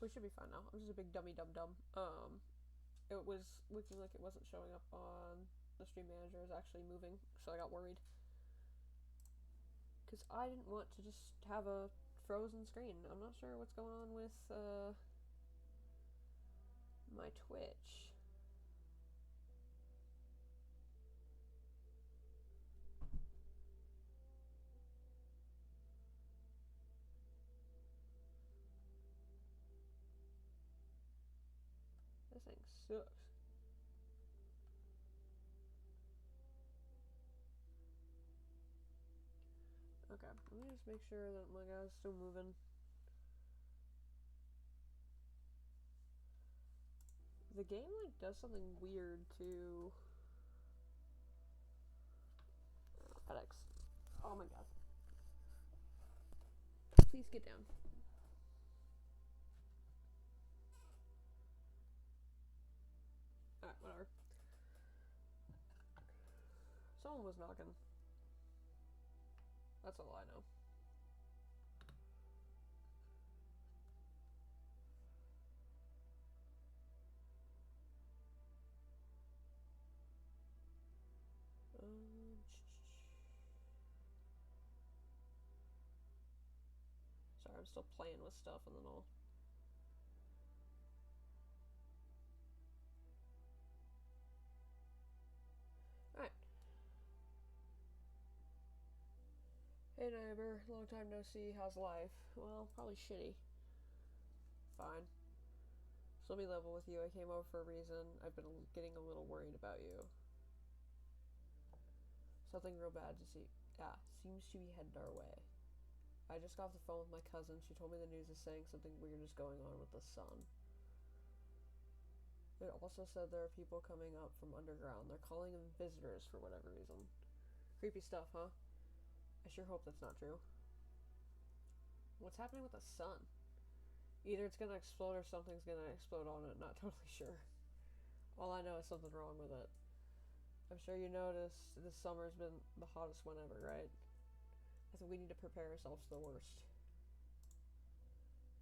We should be fine now. I'm just a big dummy dum dum. It was looking like it wasn't showing up on the stream manager. It was actually moving, so I got worried. Because I didn't want to just have a frozen screen. I'm not sure what's going on with my Twitch. This thing sucks. Okay, let me just make sure that my guy's still moving. The game, like, does something weird to FedEx. Oh my god. Please get down. Alright, whatever. Someone was knocking. That's all I know. Sorry, I'm still playing with stuff and then I'll... Alright. Hey neighbor, long time no see, how's life? Well, probably shitty. Fine. So let me level with you, I came over for a reason. I've been getting a little worried about you. Something real bad to see. Seems to be headed our way. I just got off the phone with my cousin. She told me the news is saying something weird is going on with the sun. It also said there are people coming up from underground. They're calling them visitors for whatever reason. Creepy stuff, huh? I sure hope that's not true. What's happening with the sun? Either it's gonna explode or something's gonna explode on it. Not totally sure. All I know is something's wrong with it. I'm sure you noticed this summer's been the hottest one ever, right? I think we need to prepare ourselves for the worst.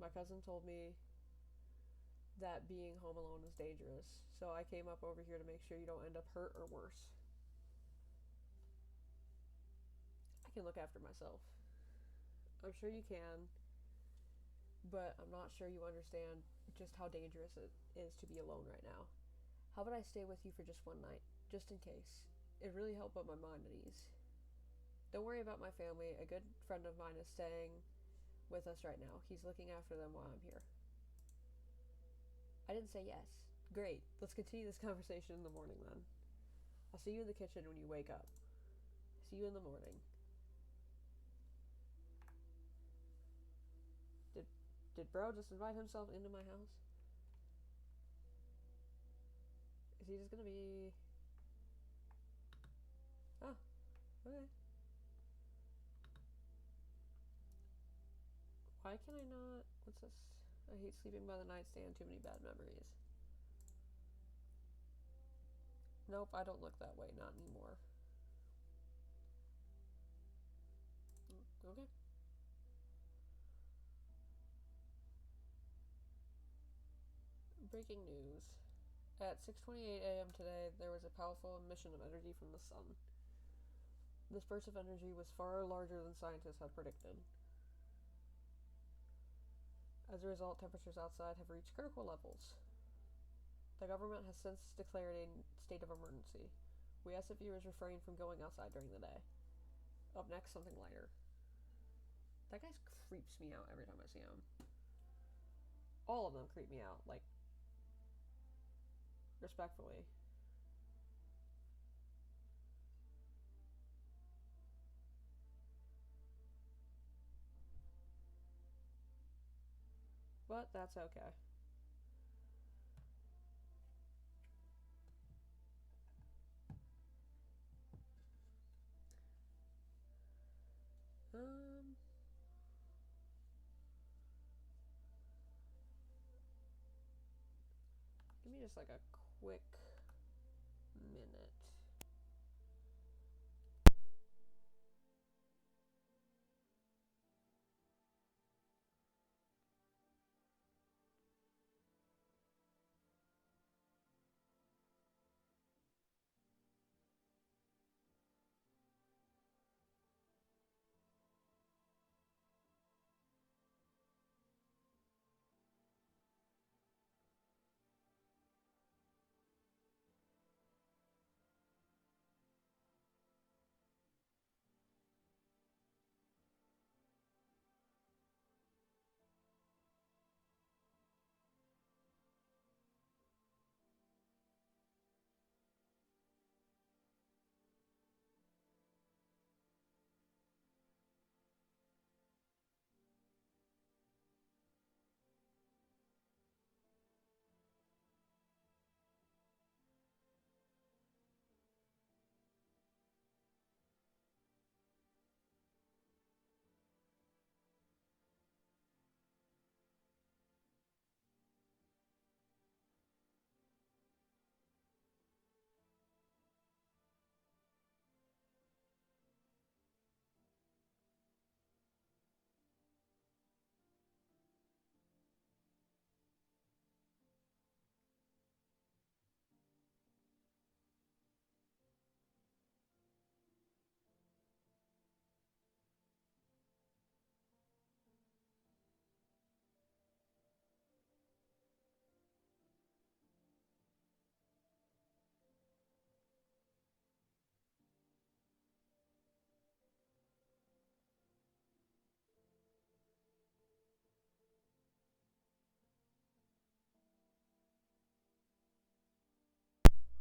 My cousin told me that being home alone is dangerous, so I came up over here to make sure you don't end up hurt or worse. I can look after myself. I'm sure you can, but I'm not sure you understand just how dangerous it is to be alone right now. How about I stay with you for just one night, just in case? It really helped put my mind at ease. Don't worry about my family. A good friend of mine is staying with us right now. He's looking after them while I'm here. I didn't say yes. Great. Let's continue this conversation in the morning then. I'll see you in the kitchen when you wake up. See you in the morning. Did bro just invite himself into my house? Is he just gonna be... Oh, okay. Why can I not... What's this? I hate sleeping by the nightstand. Too many bad memories. Nope, I don't look that way. Not anymore. Okay. Breaking news. At 6:28 a.m. today, there was a powerful emission of energy from the sun. This burst of energy was far larger than scientists had predicted. As a result, temperatures outside have reached critical levels. The government has since declared a state of emergency. We ask that viewers refrain from going outside during the day. Up next, something lighter. That guy creeps me out every time I see him. All of them creep me out, like, respectfully. But that's okay. Give me just like a quick minute.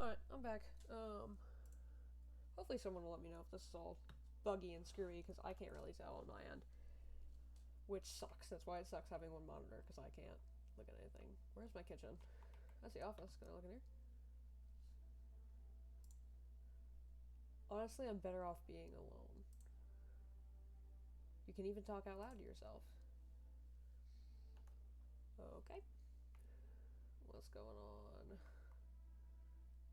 Alright, I'm back. Hopefully someone will let me know if this is all buggy and screwy, because I can't really tell on my end. Which sucks. That's why it sucks having one monitor, because I can't look at anything. Where's my kitchen? That's the office. Can I look in here? Honestly, I'm better off being alone. You can even talk out loud to yourself. Okay. What's going on?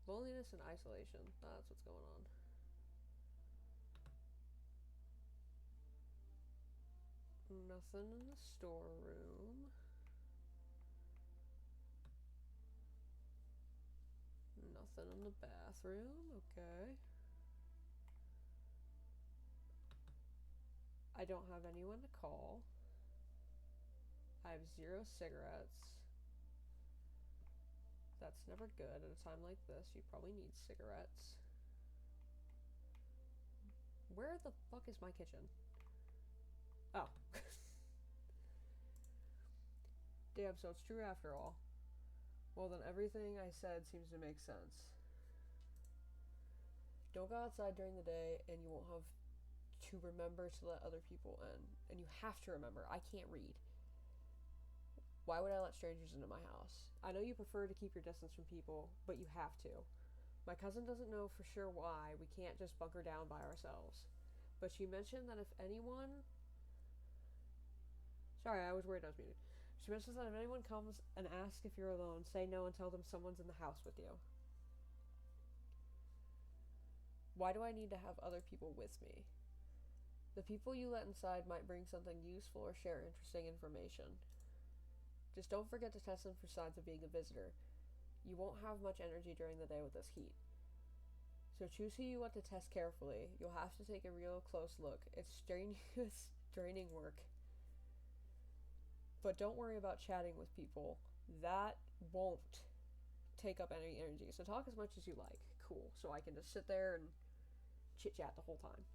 Loneliness and isolation. That's what's going on. Nothing in the storeroom. Nothing in the bathroom. Okay. I don't have anyone to call. I have 0 cigarettes. That's never good at a time like this. You probably need cigarettes. Where the fuck is my kitchen? Oh. Damn, so it's true after all. Well, then everything I said seems to make sense. Don't go outside during the day, and you won't have to remember to let other people in. And you have to remember, I can't read. Why would I let strangers into my house? I know you prefer to keep your distance from people, but you have to. My cousin doesn't know for sure why we can't just bunker down by ourselves. But she mentioned that if anyone... Sorry, I was worried I was muted. She mentions that if anyone comes and asks if you're alone, say no and tell them someone's in the house with you. Why do I need to have other people with me? The people you let inside might bring something useful or share interesting information. Just don't forget to test them for signs of being a visitor. You won't have much energy during the day with this heat. So choose who you want to test carefully. You'll have to take a real close look. It's strenuous, draining work. But don't worry about chatting with people. That won't take up any energy. So talk as much as you like. Cool. So I can just sit there and chit-chat the whole time.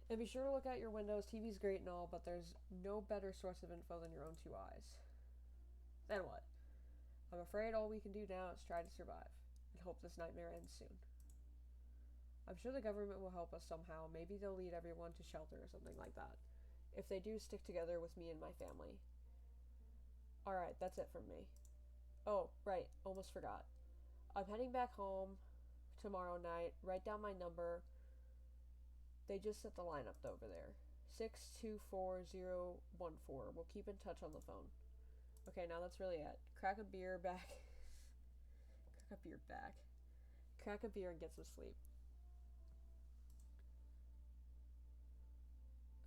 And be sure to look out your windows. TV's great and all, but there's no better source of info than your own 2 eyes. Then what? I'm afraid all we can do now is try to survive and hope this nightmare ends soon. I'm sure the government will help us somehow. Maybe they'll lead everyone to shelter or something like that. If they do, stick together with me and my family. Alright, that's it from me. Oh, right, almost forgot. I'm heading back home tomorrow night. Write down my number. They just set the line up over there. 624014. We'll keep in touch on the phone. Okay, now that's really it. Crack a beer back. Crack a beer back. Crack a beer and get some sleep.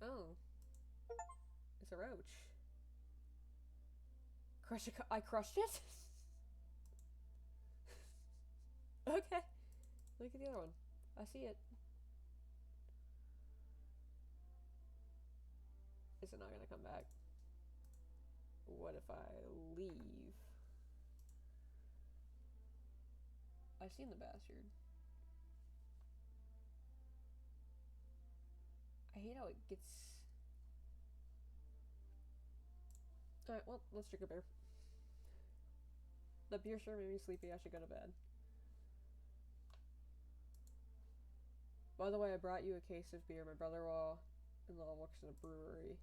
Oh. It's a roach. Crush I crushed it? Okay. Look at the other one. I see it. Is it not gonna come back? What if I leave? I've seen the bastard. I hate how it gets... Alright, well, let's drink a beer. The beer sure made me sleepy. I should go to bed. By the way, I brought you a case of beer. My brother-in-law works in a brewery.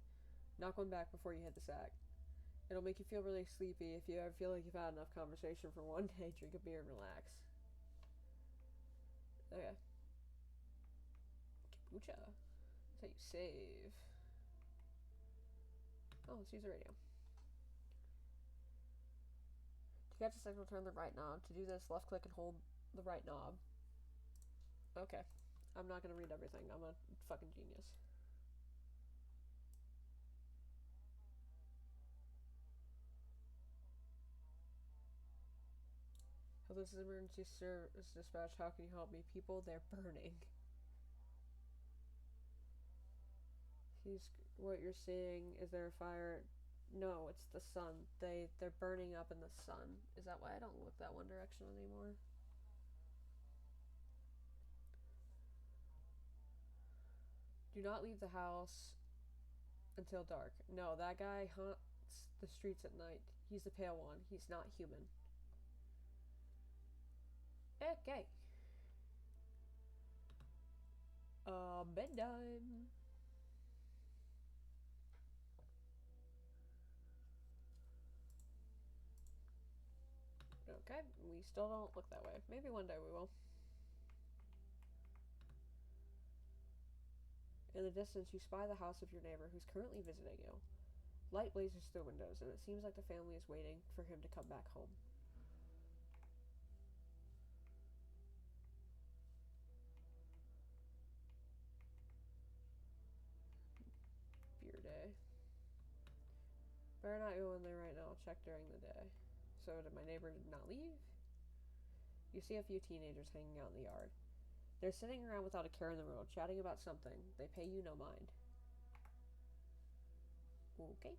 Knock one back before you hit the sack. It'll make you feel really sleepy. If you ever feel like you've had enough conversation for one day, drink a beer and relax. Okay. Kombucha. That's how you save. Oh, let's use the radio. To catch a signal, turn the right knob. To do this, left click and hold the right knob. Okay. I'm not gonna read everything. I'm a fucking genius. Hello, this is emergency service dispatch. How can you help me? People, they're burning. What you're seeing, is there a fire? No, it's the sun. They're burning up in the sun. Is that why I don't look that one direction anymore? Do not leave the house until dark. No, that guy haunts the streets at night. He's the pale one. He's not human. Okay. Bedtime. Okay, we still don't look that way. Maybe one day we will. In the distance, you spy the house of your neighbor who's currently visiting you. Light blazes through windows, and it seems like the family is waiting for him to come back home. Beer day. Better not go in there right now. I'll check during the day. So did my neighbor not leave? You see a few teenagers hanging out in the yard. They're sitting around without a care in the world, chatting about something. They pay you no mind. Okay.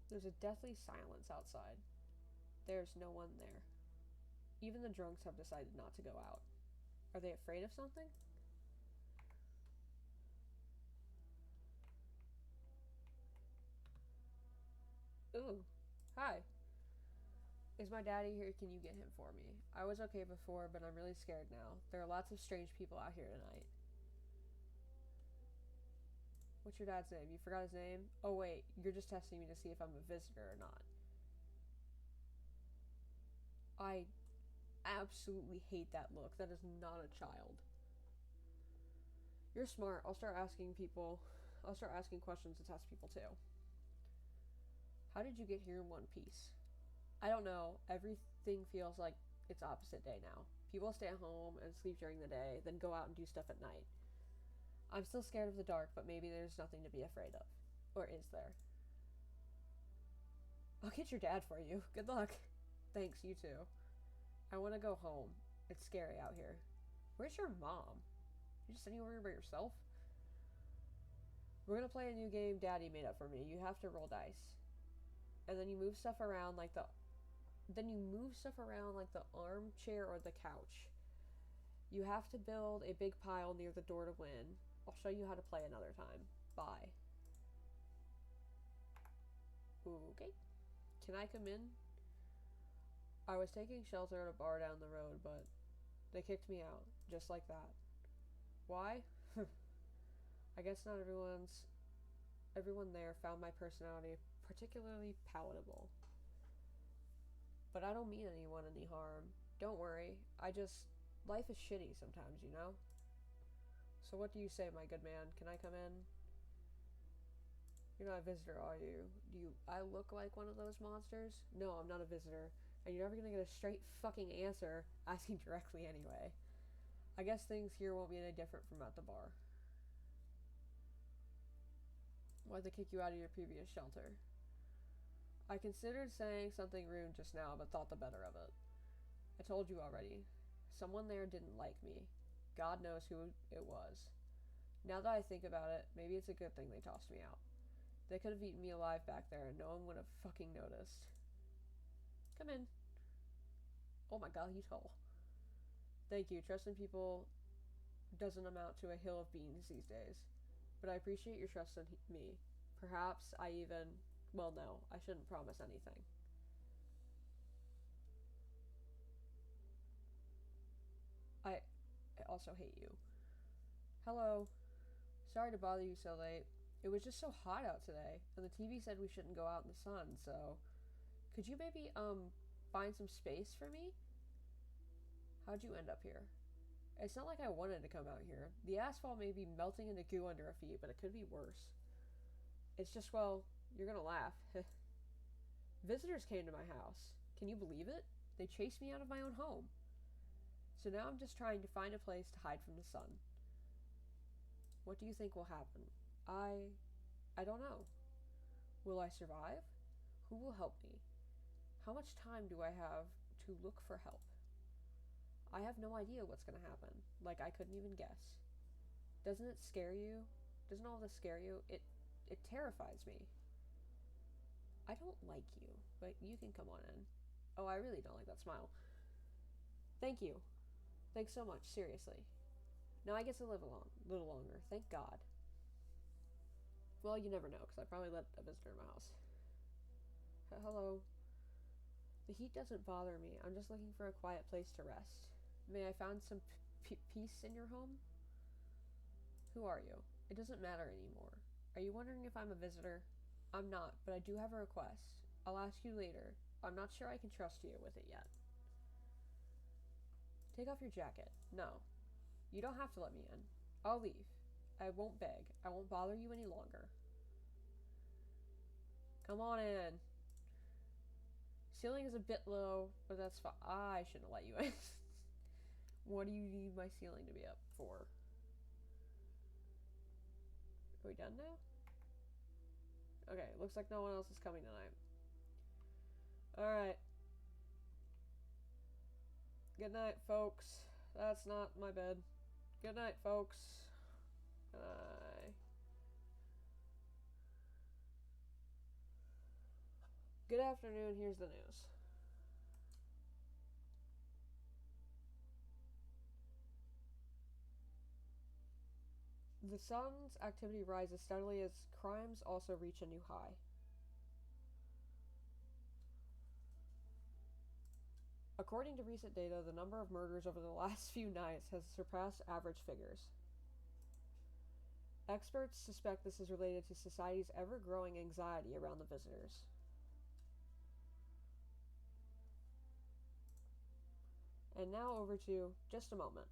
There's a deathly silence outside. There's no one there. Even the drunks have decided not to go out. Are they afraid of something? Ooh. Hi. Is my daddy here? Can you get him for me? I was okay before, but I'm really scared now. There are lots of strange people out here tonight. What's your dad's name? You forgot his name? Oh wait, you're just testing me to see if I'm a visitor or not. I absolutely hate that look. That is not a child. You're smart. I'll start asking questions to test people too. How did you get here in one piece? I don't know. Everything feels like it's opposite day now. People stay at home and sleep during the day, then go out and do stuff at night. I'm still scared of the dark, but maybe there's nothing to be afraid of. Or is there? I'll get your dad for you. Good luck. Thanks, you too. I want to go home. It's scary out here. Where's your mom? You just sitting over here by yourself? We're gonna play a new game Daddy made up for me. You have to roll dice. And then you move stuff around like the armchair or the couch. You have to build a big pile near the door to win. I'll show you how to play another time. Bye. Okay. Can I come in? I was taking shelter at a bar down the road, but they kicked me out. Just like that. Why? I guess not everyone there found my personality particularly palatable. But I don't mean anyone any harm. Don't worry. Life is shitty sometimes, you know? So what do you say, my good man? Can I come in? You're not a visitor, are you? I look like one of those monsters? No, I'm not a visitor. And you're never gonna get a straight fucking answer asking directly anyway. I guess things here won't be any different from at the bar. Why'd they kick you out of your previous shelter? I considered saying something rude just now, but thought the better of it. I told you already. Someone there didn't like me. God knows who it was. Now that I think about it, maybe it's a good thing they tossed me out. They could have eaten me alive back there and no one would have fucking noticed. Come in. Oh my god, he's tall. Thank you. Trust in people doesn't amount to a hill of beans these days. But I appreciate your trust in me. Perhaps I even... Well, no, I shouldn't promise anything. I also hate you. Hello. Sorry to bother you so late. It was just so hot out today, and the TV said we shouldn't go out in the sun, so... Could you maybe, find some space for me? How'd you end up here? It's not like I wanted to come out here. The asphalt may be melting into goo under our feet, but it could be worse. It's just, well, you're gonna laugh. Visitors came to my house. Can you believe it? They chased me out of my own home. So now I'm just trying to find a place to hide from the sun. What do you think will happen? I don't know. Will I survive? Who will help me? How much time do I have to look for help? I have no idea what's going to happen. Like, I couldn't even guess. Doesn't it scare you? Doesn't all this scare you? It terrifies me. I don't like you, but you can come on in. Oh, I really don't like that smile. Thank you. Thanks so much, seriously. Now I get to live a little longer. Thank God. Well, you never know, because I probably let a visitor in my house. Hello. The heat doesn't bother me. I'm just looking for a quiet place to rest. May I find some peace in your home? Who are you? It doesn't matter anymore. Are you wondering if I'm a visitor? I'm not, but I do have a request. I'll ask you later. I'm not sure I can trust you with it yet. Take off your jacket. No. You don't have to let me in. I'll leave. I won't beg. I won't bother you any longer. Come on in. Ceiling is a bit low, but that's fine. I shouldn't let you in. What do you need my ceiling to be up for? Are we done now? Okay, looks like no one else is coming tonight. Alright. Good night, folks. That's not my bed. Good night, folks. Bye. Good afternoon, here's the news. The sun's activity rises steadily as crimes also reach a new high. According to recent data, the number of murders over the last few nights has surpassed average figures. Experts suspect this is related to society's ever-growing anxiety around the visitors. And now over to just a moment.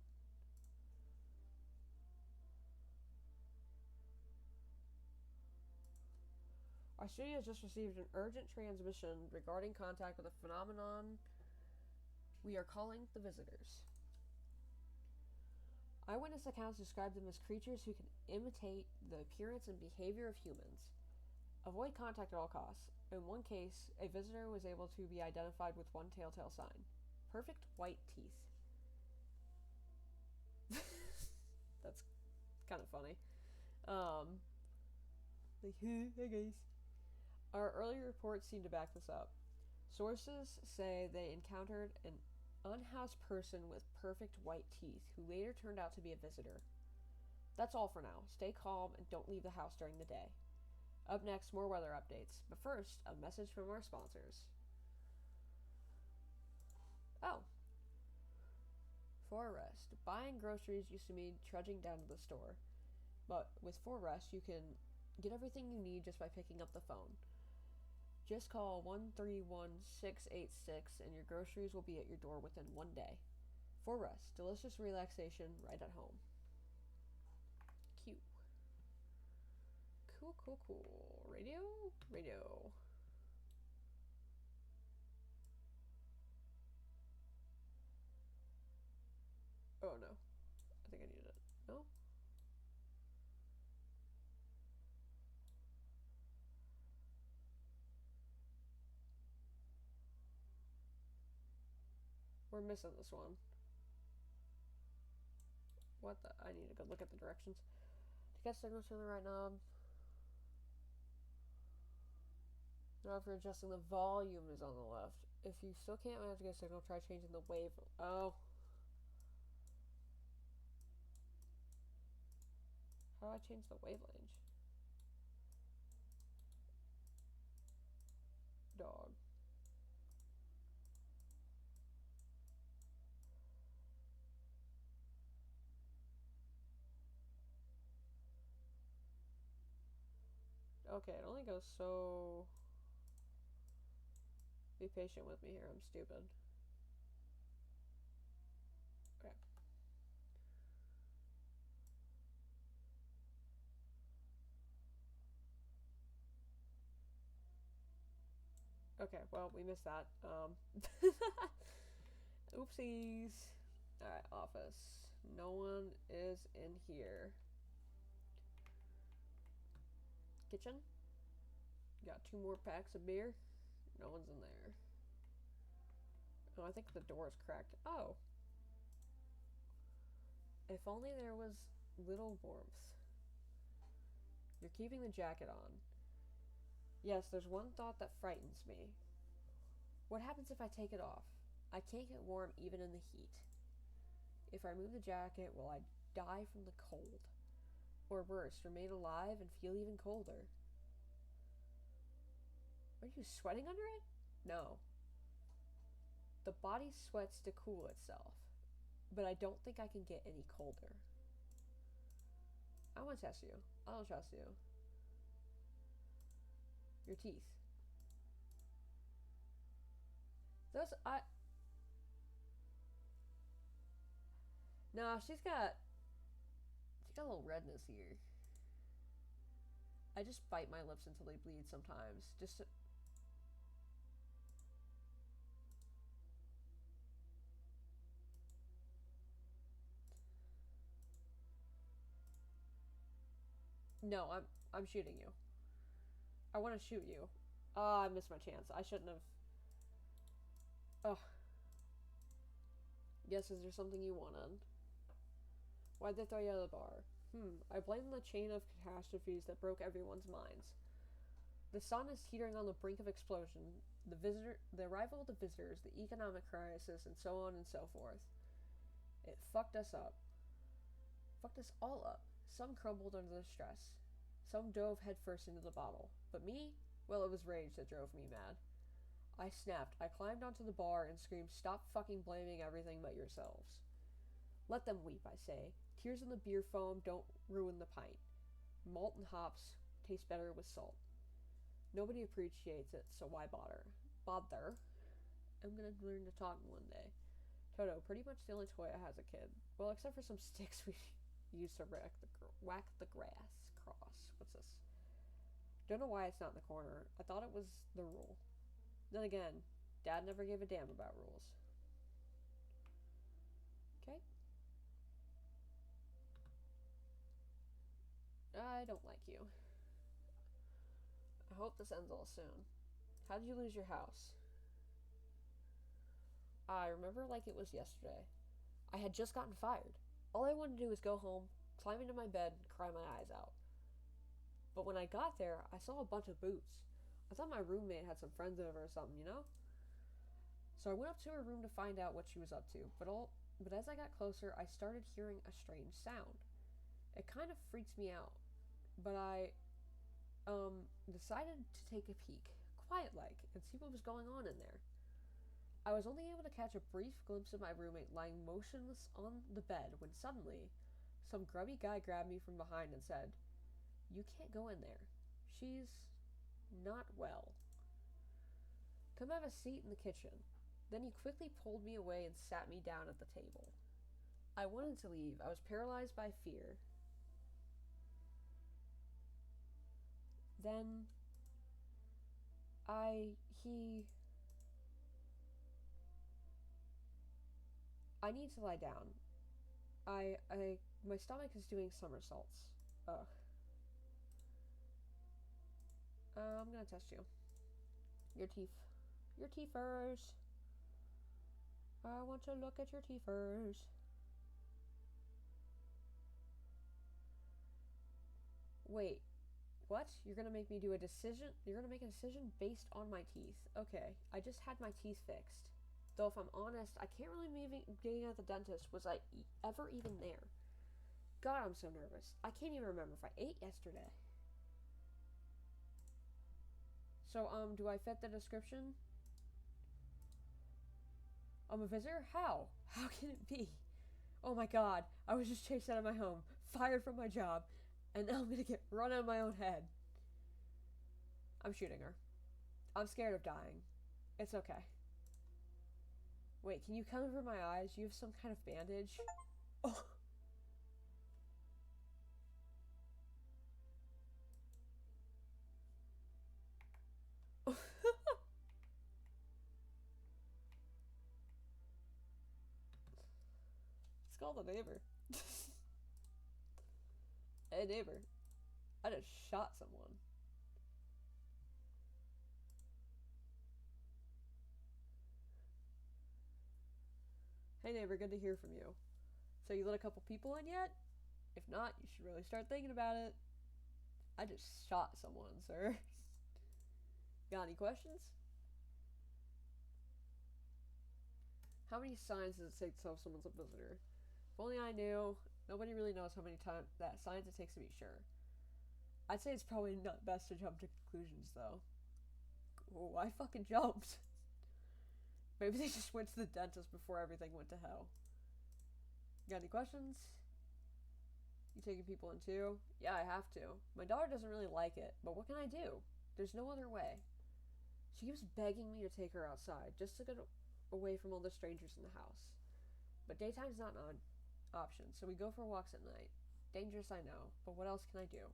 Our studio has just received an urgent transmission regarding contact with a phenomenon we are calling the visitors. Eyewitness accounts describe them as creatures who can imitate the appearance and behavior of humans. Avoid contact at all costs. In one case, a visitor was able to be identified with one telltale sign: perfect white teeth. That's kind of funny. Like, hey guys. Our earlier reports seem to back this up. Sources say they encountered an unhoused person with perfect white teeth who later turned out to be a visitor. That's all for now. Stay calm and don't leave the house during the day. Up next, more weather updates. But first, a message from our sponsors. Oh. Forrest. Buying groceries used to mean trudging down to the store. But with Forrest, you can get everything you need just by picking up the phone. Just call 131-686 and your groceries will be at your door within one day. Forrest. Delicious relaxation right at home. Cute. Cool. Radio? Oh no. I think I needed it. No? We're missing this one. What the? I need to go look at the directions. To get signals to the right knob. Now if you're adjusting the volume is on the left. If you still can't manage to get a signal, try changing the wave. Oh. How do I change the wave range? Dog. Okay, it only goes so... Be patient with me here, I'm stupid. Okay. Okay, well, we missed that. Oopsies. Alright, office. No one is in here. Kitchen. Got 2 more packs of beer. No one's in there. Oh, I think the door is cracked. Oh. If only there was little warmth. You're keeping the jacket on. Yes, there's one thought that frightens me. What happens if I take it off? I can't get warm even in the heat. If I remove the jacket, will I die from the cold? Or worse, remain alive and feel even colder? Are you sweating under it? No. The body sweats to cool itself, but I don't think I can get any colder. I want to test you. I don't trust you. Your teeth. Those, No, she's got a little redness here. I just bite my lips until they bleed sometimes. Just to... No, I'm shooting you. I want to shoot you. I missed my chance. I shouldn't have. Ugh. Yes, is there something you wanted? Why'd they throw you out of the bar? I blame the chain of catastrophes that broke everyone's minds. The sun is teetering on the brink of explosion. The arrival of the visitors, the economic crisis, and so on and so forth. It fucked us up. Fucked us all up. Some crumbled under the stress. Some dove headfirst into the bottle. But me? Well, it was rage that drove me mad. I snapped. I climbed onto the bar and screamed, "Stop fucking blaming everything but yourselves." Let them weep, I say. Tears in the beer foam don't ruin the pint. Malt and hops taste better with salt. Nobody appreciates it, so why bother? I'm gonna learn to talk one day. Toto, pretty much the only toy I had as a kid. Well, except for some sticks we used to whack the grass cross. What's this? Don't know why it's not in the corner. I thought it was the rule. Then again, Dad never gave a damn about rules. Okay. I don't like you. I hope this ends all soon. How did you lose your house? I remember like it was yesterday. I had just gotten fired. All I wanted to do was go home, climb into my bed, and cry my eyes out. But when I got there, I saw a bunch of boots. I thought my roommate had some friends over or something, you know? So I went up to her room to find out what she was up to, but as I got closer, I started hearing a strange sound. It kind of freaks me out, but I decided to take a peek, quiet-like, and see what was going on in there. I was only able to catch a brief glimpse of my roommate lying motionless on the bed when suddenly, some grubby guy grabbed me from behind and said, "You can't go in there. She's not well. Come have a seat in the kitchen." Then he quickly pulled me away and sat me down at the table. I wanted to leave. I was paralyzed by fear. Then I need to lie down. My stomach is doing somersaults. Ugh. I'm gonna test you. Your teeth. Your teethers. I want to look at your teethers. Wait. What? You're gonna make me do a decision? You're gonna make a decision based on my teeth. Okay. I just had my teeth fixed. Though if I'm honest, I can't really believe being at the dentist. Was I ever even there? God, I'm so nervous. I can't even remember if I ate yesterday. So, do I fit the description? I'm a visitor? How? How can it be? Oh my god, I was just chased out of my home, fired from my job, and now I'm gonna get run out of my own head. I'm shooting her. I'm scared of dying. It's okay. Wait, can you cover my eyes? You have some kind of bandage? Oh. Let's call the neighbor. Hey neighbor, I just shot someone. Hey neighbor, good to hear from you. So you let a couple people in yet? If not, you should really start thinking about it. I just shot someone, sir. Got any questions? How many signs does it take to tell if someone's a visitor? If only I knew. Nobody really knows how many signs it takes to be sure. I'd say it's probably not best to jump to conclusions, though. Oh, I fucking jumped. Maybe they just went to the dentist before everything went to hell. Got any questions? You taking people in too? Yeah, I have to. My daughter doesn't really like it, but what can I do? There's no other way. She keeps begging me to take her outside, just to get away from all the strangers in the house. But daytime's not an option, so we go for walks at night. Dangerous, I know, but what else can I do?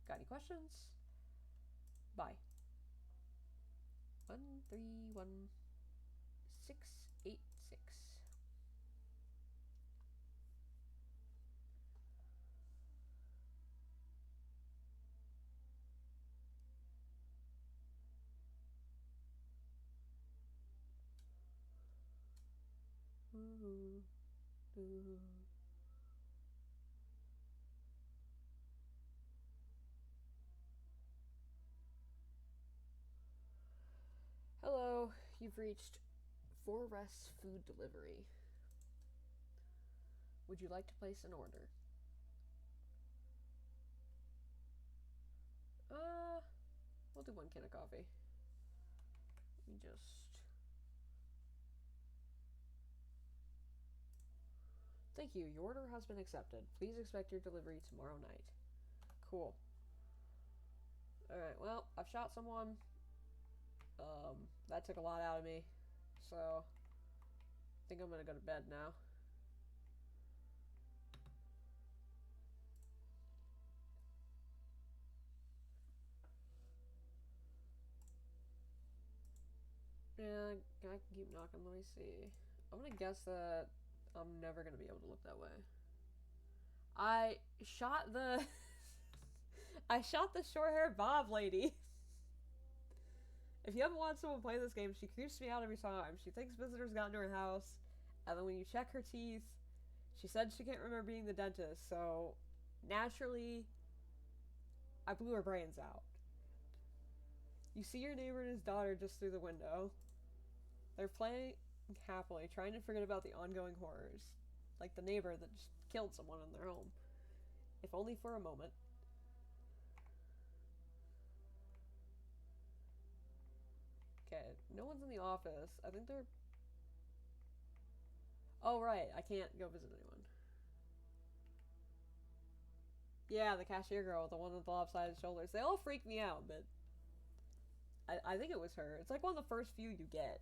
Got any questions? Bye. 131686. Hello, you've reached Forrest Food Delivery. Would you like to place an order? We'll do 1 can of coffee. Let me just... Thank you, your order has been accepted. Please expect your delivery tomorrow night. Cool. Alright, well, I've shot someone. That took a lot out of me. So, I think I'm gonna go to bed now. Yeah, I can keep knocking. Let me see. I'm gonna guess that I'm never gonna be able to look that way. I shot the... I shot the short-haired Bob lady. If you haven't watched someone play this game, she creeps me out every time. She thinks visitors got into her house, and then when you check her teeth, she said she can't remember being the dentist, so naturally, I blew her brains out. You see your neighbor and his daughter just through the window. They're playing happily, trying to forget about the ongoing horrors. Like the neighbor that just killed someone in their home. If only for a moment. Okay, no one's in the office. I think they're... Oh, right, I can't go visit anyone. Yeah, the cashier girl, the one with the lopsided shoulders. They all freak me out, but... I think it was her. It's like one of the first few you get.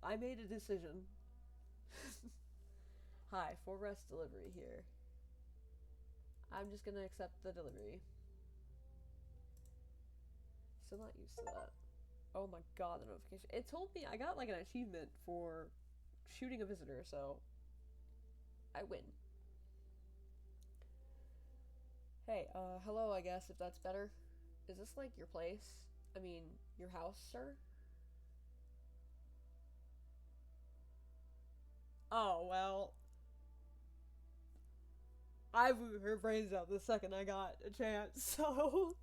I made a decision. Hi, Forrest Delivery here. I'm just gonna accept the delivery. Still not used to that. Oh my god, the notification. It told me I got like an achievement for shooting a visitor, so I win. Hey, hello, I guess, if that's better. Is this like your place? I mean, your house, sir? Oh, well. I blew her brains out the second I got a chance, so...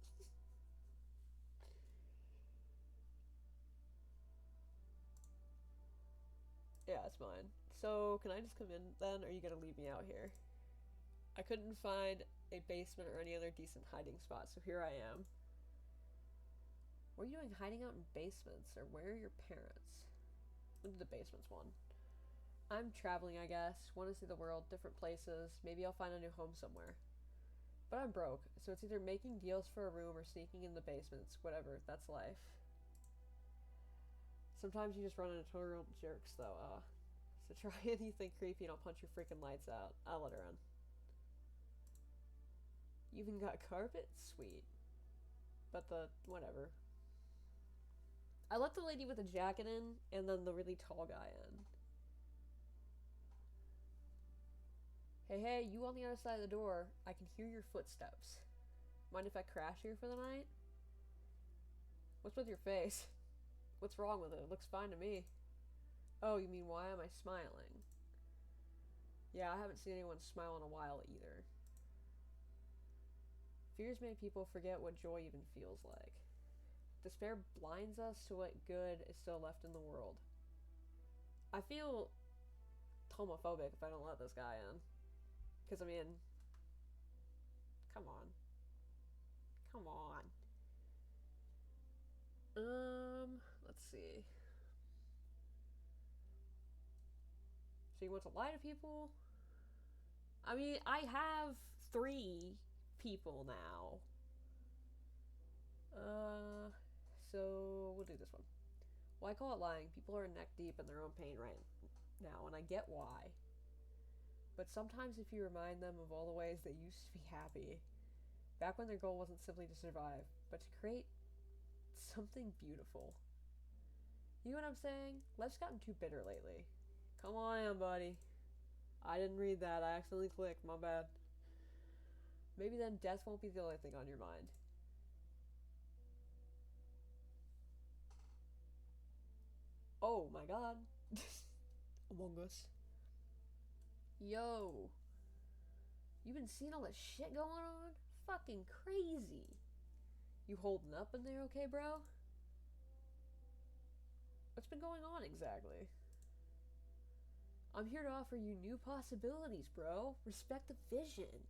Yeah, it's mine. So, can I just come in then, or are you gonna leave me out here? I couldn't find a basement or any other decent hiding spot, so here I am. What are you doing hiding out in basements, or where are your parents? Into the basement's one. I'm traveling, I guess. Want to see the world, different places. Maybe I'll find a new home somewhere. But I'm broke, so it's either making deals for a room or sneaking in the basements. Whatever, that's life. Sometimes you just run into total jerks, though, so try anything creepy and I'll punch your freaking lights out. I'll let her in. You even got carpet? Sweet. But whatever. I let the lady with the jacket in, and then the really tall guy in. Hey, you on the other side of the door. I can hear your footsteps. Mind if I crash here for the night? What's with your face? What's wrong with it? It looks fine to me. Oh, you mean why am I smiling? Yeah, I haven't seen anyone smile in a while either. Fears make people forget what joy even feels like. Despair blinds us to what good is still left in the world. I feel homophobic if I don't let this guy in. Because, I mean, come on. Come on. Let's see. So you want to lie to people? I mean, I have 3 people now. So we'll do this one. Well, I call it lying. People are neck deep in their own pain right now, and I get why. But sometimes if you remind them of all the ways they used to be happy, back when their goal wasn't simply to survive, but to create something beautiful. You know what I'm saying? Life's gotten too bitter lately. Come on, buddy. I didn't read that. I accidentally clicked. My bad. Maybe then death won't be the only thing on your mind. Oh my god. Among Us. Yo. You been seeing all this shit going on? Fucking crazy. You holding up in there okay, bro? What's been going on exactly? I'm here to offer you new possibilities, bro. Respect the vision.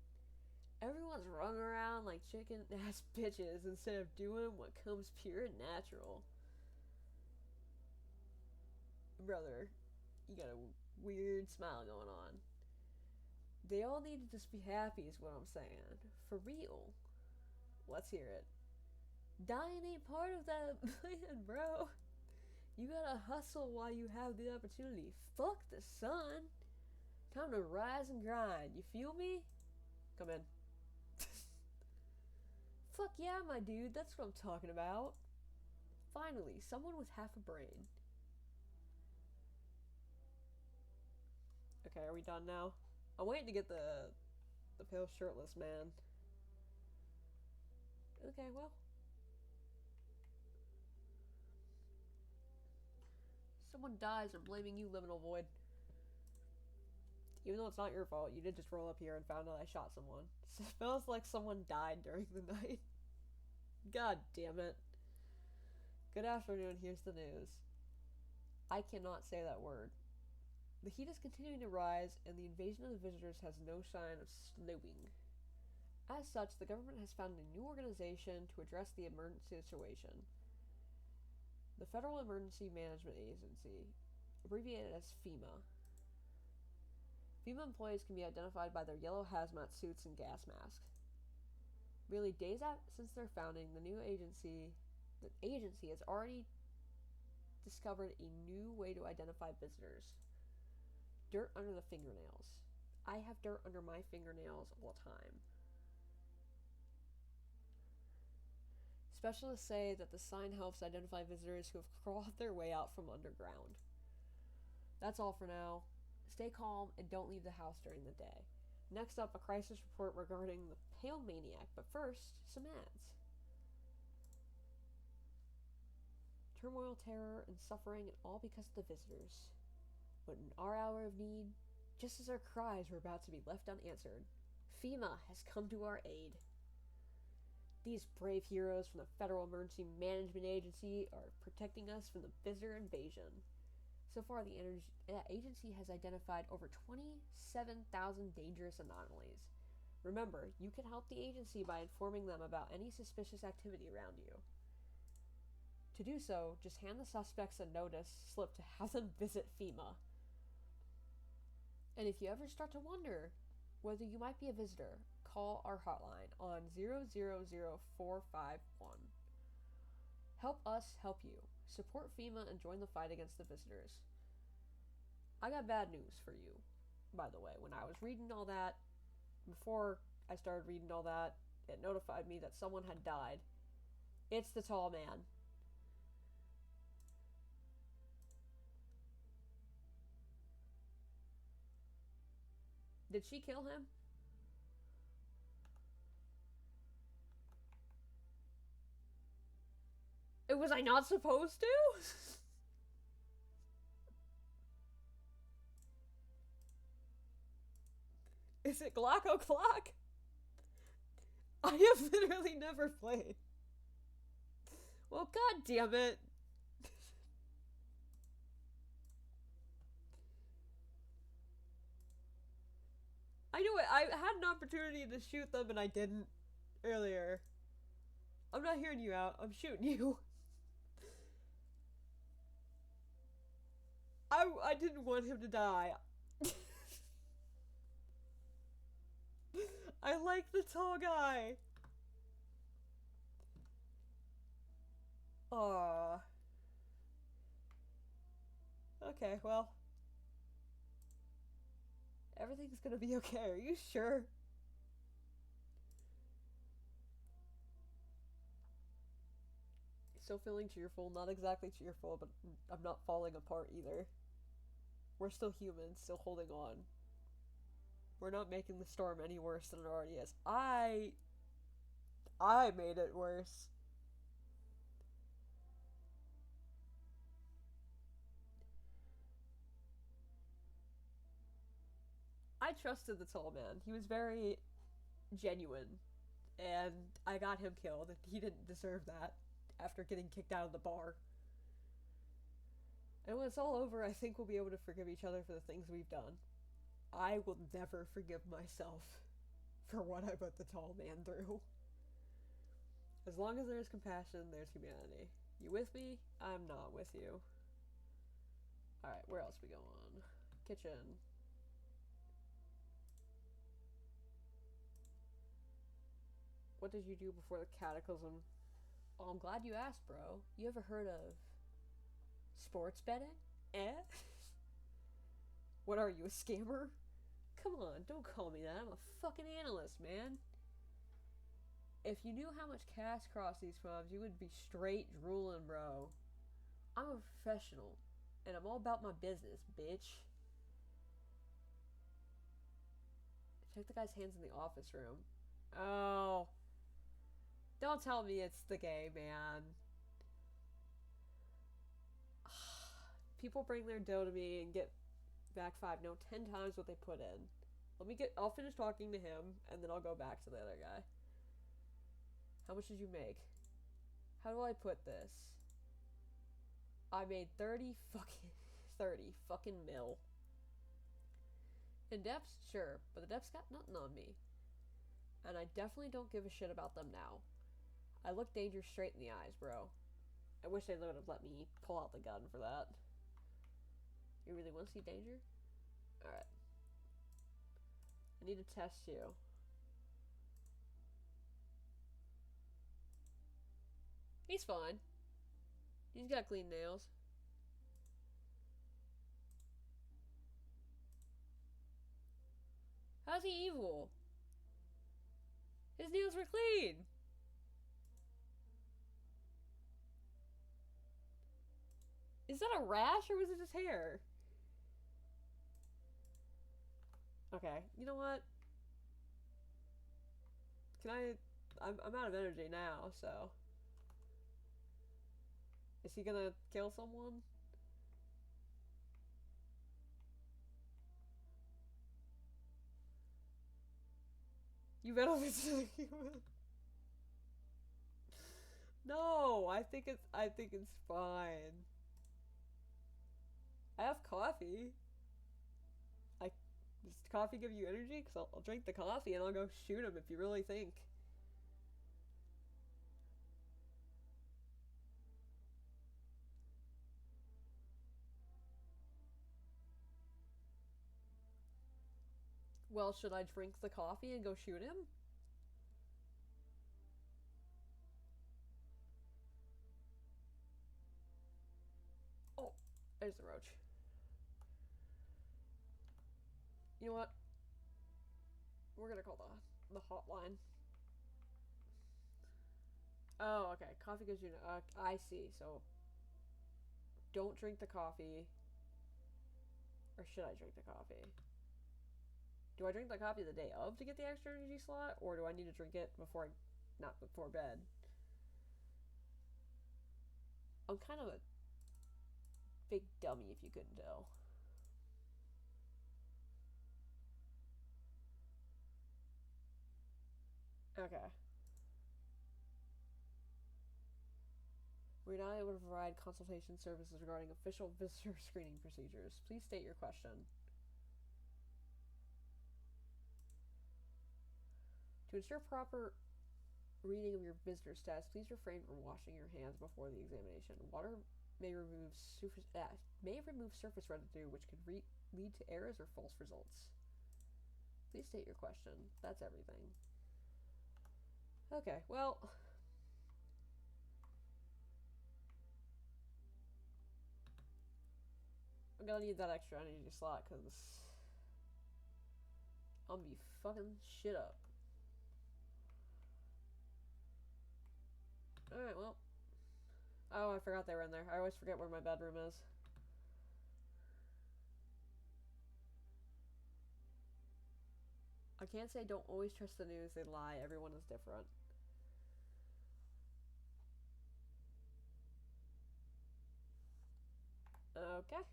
Everyone's running around like chicken ass bitches instead of doing what comes pure and natural. Brother, you got a weird smile going on. They all need to just be happy is what I'm saying. For real. Let's hear it. Dying ain't part of that plan, bro. You gotta hustle while you have the opportunity. Fuck the sun. Time to rise and grind. You feel me? Come in. Fuck yeah, my dude. That's what I'm talking about. Finally, someone with half a brain. Okay, are we done now? I'm waiting to get the pale shirtless man. Okay, well. Someone dies, they're blaming you, Liminal Void. Even though it's not your fault, you did just roll up here and found out I shot someone. It smells like someone died during the night. God damn it. Good afternoon, here's the news. I cannot say that word. The heat is continuing to rise, and the invasion of the visitors has no sign of slowing. As such, the government has founded a new organization to address the emergency situation. The Federal Emergency Management Agency, abbreviated as FEMA. FEMA employees can be identified by their yellow hazmat suits and gas masks. Merely days since their founding, the agency has already discovered a new way to identify visitors. Dirt under the fingernails. I have dirt under my fingernails all the time. Specialists say that the sign helps identify visitors who have crawled their way out from underground. That's all for now. Stay calm and don't leave the house during the day. Next up, a crisis report regarding the Pale Maniac, but first, some ads. Turmoil, terror, and suffering, and all because of the visitors. But in our hour of need, just as our cries were about to be left unanswered, FEMA has come to our aid. These brave heroes from the Federal Emergency Management Agency are protecting us from the visitor invasion. So far, the agency has identified over 27,000 dangerous anomalies. Remember, you can help the agency by informing them about any suspicious activity around you. To do so, just hand the suspects a notice slip to have them visit FEMA. And if you ever start to wonder whether you might be a visitor, call our hotline on 000451. Help us help you. Support FEMA and join the fight against the visitors. I got bad news for you, by the way. When I was reading all that, before I started reading all that, it notified me that someone had died. It's the tall man. Did she kill him? Was I not supposed to? Is it Glock O'Clock? I have literally never played. Well, god damn it. I knew it. I had an opportunity to shoot them and I didn't earlier. I'm not hearing you out. I'm shooting you. I didn't want him to die. I like the tall guy. Aww. Okay, well. Everything's gonna be okay. Are you sure? Still feeling cheerful. Not exactly cheerful, but I'm not falling apart either. We're still humans, still holding on. We're not making the storm any worse than it already is. I made it worse. I trusted the tall man. He was very genuine, and I got him killed. He didn't deserve that after getting kicked out of the bar. And when it's all over, I think we'll be able to forgive each other for the things we've done. I will never forgive myself for what I put the tall man through. As long as there's compassion, there's humanity. You with me? I'm not with you. Alright, where else we go on? Kitchen. What did you do before the cataclysm? Oh, I'm glad you asked, bro. You ever heard of sports betting? Eh? What are you, a scammer? Come on, don't call me that. I'm a fucking analyst, man. If you knew how much cash crossed these farms, you would be straight drooling, bro. I'm a professional, and I'm all about my business, bitch. Check the guy's hands in the office room. Oh. Don't tell me it's the gay man. People bring their dough to me and get back 5, no, 10 times what they put in. I'll finish talking to him, and then I'll go back to the other guy. How much did you make? How do I put this? I made 30 fucking mil. In depths, sure, but the depths got nothing on me. And I definitely don't give a shit about them now. I look danger straight in the eyes, bro. I wish they would have let me pull out the gun for that. You really want to see danger? Alright. I need to test you. He's fine. He's got clean nails. How's he evil? His nails were clean. Is that a rash or was it just hair? Okay, you know what? I'm out of energy now, so. Is he gonna kill someone? You better listen to the human. No, I think it's fine. I have coffee. Does coffee give you energy? Because I'll drink the coffee and I'll go shoot him if you really think. Well, should I drink the coffee and go shoot him? Oh, there's the roach. You know what? We're gonna call the hotline. Oh, okay. Coffee gives you. I see. So, don't drink the coffee. Or should I drink the coffee? Do I drink the coffee the day of to get the extra energy slot, or do I need to drink it not before bed? I'm kind of a big dummy, if you couldn't tell. Okay. We're not able to provide consultation services regarding official visitor screening procedures. Please state your question. To ensure proper reading of your visitor stats, please refrain from washing your hands before the examination. Water may remove surface residue, which could lead to errors or false results. Please state your question. That's everything. Okay, well, I'm gonna need that extra energy slot because I'm gonna be fucking shit up. Alright, well. Oh, I forgot they were in there. I always forget where my bedroom is. I can't say don't always trust the news. They lie. Everyone is different. Okay.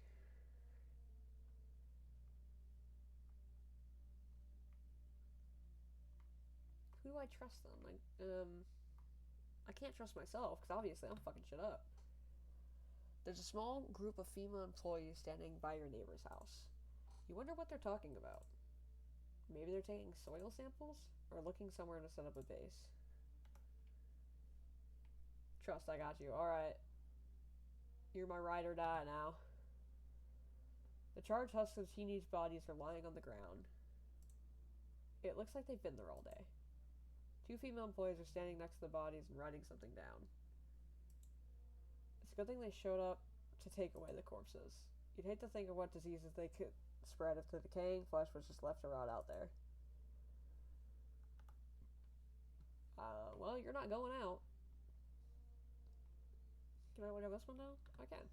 Who do I trust then? Like, I can't trust myself because obviously I'm fucking shit up. There's a small group of female employees standing by your neighbor's house. You wonder what they're talking about. Maybe they're taking soil samples or looking somewhere to set up a base. Trust, I got you. Alright. You're my ride or die now. The charred husks of teenage bodies are lying on the ground. It looks like they've been there all day. 2 female employees are standing next to the bodies and writing something down. It's a good thing they showed up to take away the corpses. You'd hate to think of what diseases they could spread if the decaying flesh was just left to rot out there. Well, you're not going out. Can I window this window? I can.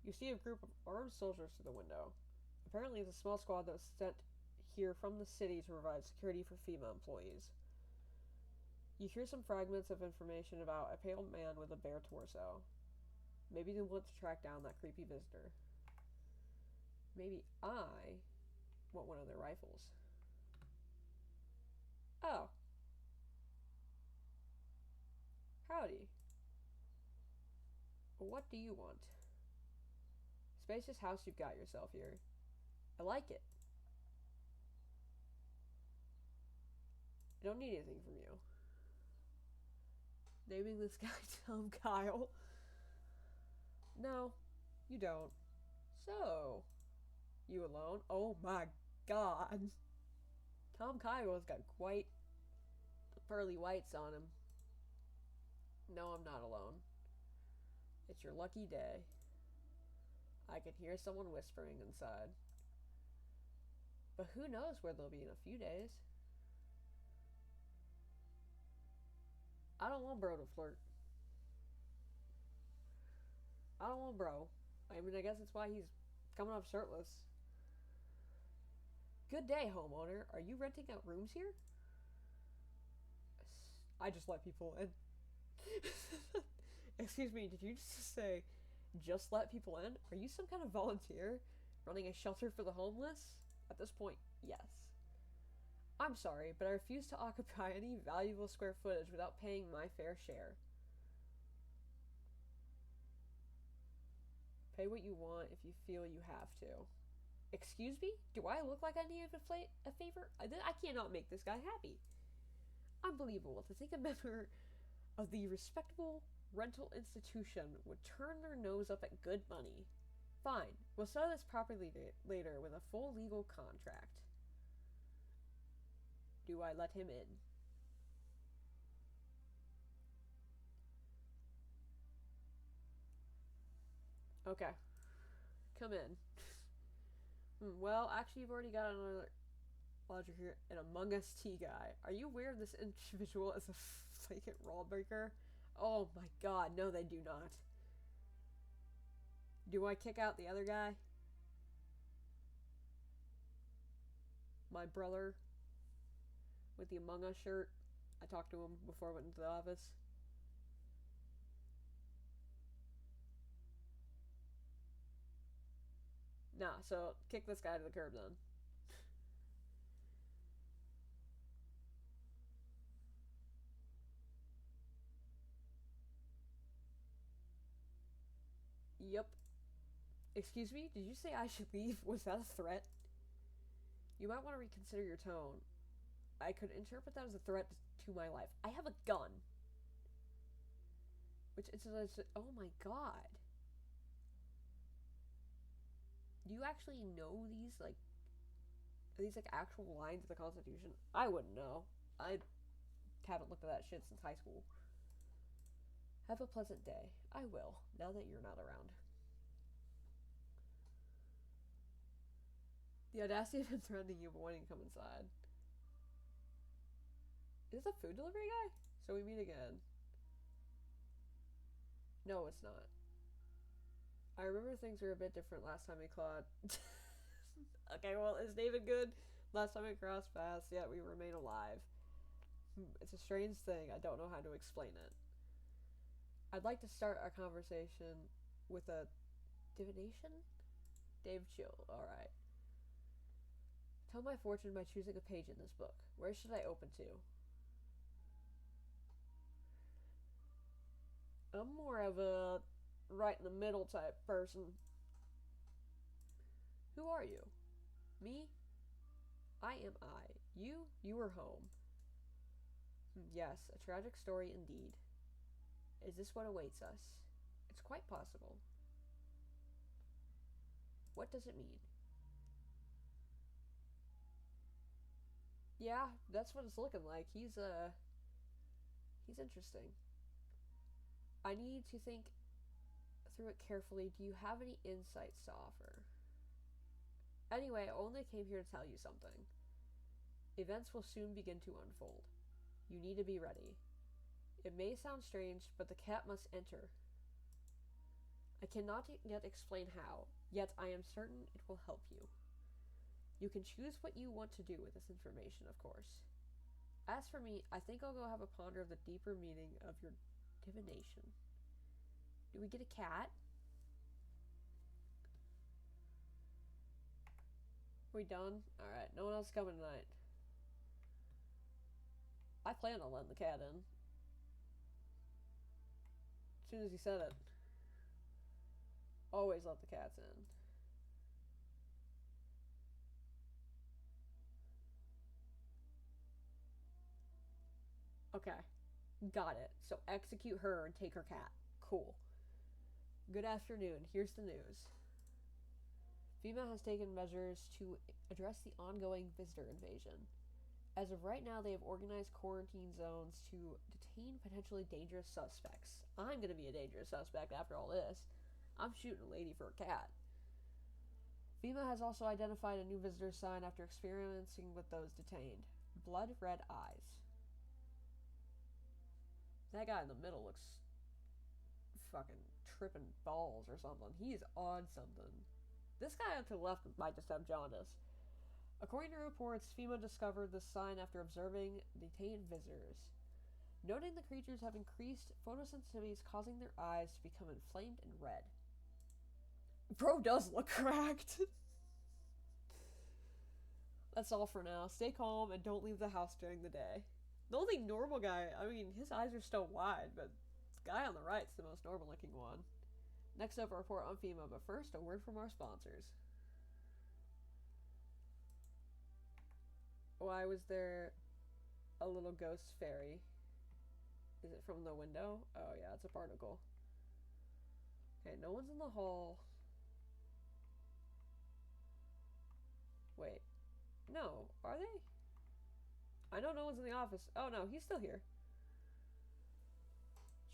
You see a group of armed soldiers through the window. Apparently, it's a small squad that was sent here from the city to provide security for female employees. You hear some fragments of information about a pale man with a bare torso. Maybe they want to track down that creepy visitor. Maybe I want one of their rifles. Oh. Howdy. What do you want? Spacious house you've got yourself here. I like it. I don't need anything from you. Naming this guy Tom Kyle. No, you don't. So, you alone? Oh my god. Tom Kyle's got quite the pearly whites on him. No, I'm not alone. It's your lucky day. I can hear someone whispering inside. But who knows where they'll be in a few days. I don't want bro to flirt. I don't want bro. I mean, I guess that's why he's coming up shirtless. Good day, homeowner. Are you renting out rooms here? I just let people in. Excuse me, did you just say, just let people in? Are you some kind of volunteer running a shelter for the homeless? At this point, yes. I'm sorry, but I refuse to occupy any valuable square footage without paying my fair share. Pay what you want if you feel you have to. Excuse me? Do I look like I need a favor? I cannot make this guy happy. Unbelievable to think a member of the respectable rental institution would turn their nose up at good money. Fine, we'll settle this properly later with a full legal contract. Do I let him in? Okay. Come in. Well, actually, you've already got another lodger here, an Among Us tea guy. Are you aware of this individual as a flagrant lawbreaker? Oh my god, no they do not. Do I kick out the other guy? My brother with the Among Us shirt. I talked to him before I went into the office. Nah, so kick this guy to the curb then. Yep. Excuse me? Did you say I should leave? Was that a threat? You might want to reconsider your tone. I could interpret that as a threat to my life. I have a gun. Which is, oh my god. Do you actually know these, like, are these, like, actual lines of the Constitution? I wouldn't know. I haven't looked at that shit since high school. Have a pleasant day. I will, now that you're not around. The audacity of him threatening you but wanting to come inside. Is this a food delivery guy? So we meet again. No, it's not. I remember things were a bit different last time we clawed. Okay, well, is David good? Last time we crossed paths, yet we remain alive. It's a strange thing. I don't know how to explain it. I'd like to start our conversation with a divination? Dave, chill. Alright. Tell my fortune by choosing a page in this book. Where should I open to? I'm more of a right in the middle type person. Who are you? Me? I am I. You are home. Yes, a tragic story indeed. Is this what awaits us? It's quite possible. What does it mean? Yeah, that's what it's looking like. He's interesting. I need to think through it carefully. Do you have any insights to offer? Anyway, I only came here to tell you something. Events will soon begin to unfold. You need to be ready. It may sound strange, but the cat must enter. I cannot yet explain how, yet I am certain it will help you. You can choose what you want to do with this information, of course. As for me, I think I'll go have a ponder of the deeper meaning of your divination. Do we get a cat? We done? Alright, no one else coming tonight. I plan on letting the cat in. As soon as he said it. Always let the cats in. Okay. Got it. So execute her and take her cat. Cool. Good afternoon. Here's the news. FEMA has taken measures to address the ongoing visitor invasion. As of right now, they have organized quarantine zones to detain potentially dangerous suspects. I'm going to be a dangerous suspect after all this. I'm shooting a lady for a cat. FEMA has also identified a new visitor sign after experiencing with those detained. Blood red eyes. That guy in the middle looks fucking tripping balls or something. He's on something. This guy up to the left might just have jaundice. According to reports, FEMA discovered this sign after observing detained visitors. Noting the creatures have increased photosensitivities, causing their eyes to become inflamed and red. Bro does look cracked. That's all for now. Stay calm and don't leave the house during the day. The only normal guy, I mean, his eyes are still wide, but the guy on the right's the most normal looking one. Next up, a report on FEMA, but first, a word from our sponsors. Why was there a little ghost fairy? Is it from the window? Oh yeah, it's a particle. Okay, no one's in the hall. Wait. No, are they? I know no one's in the office. Oh no, he's still here.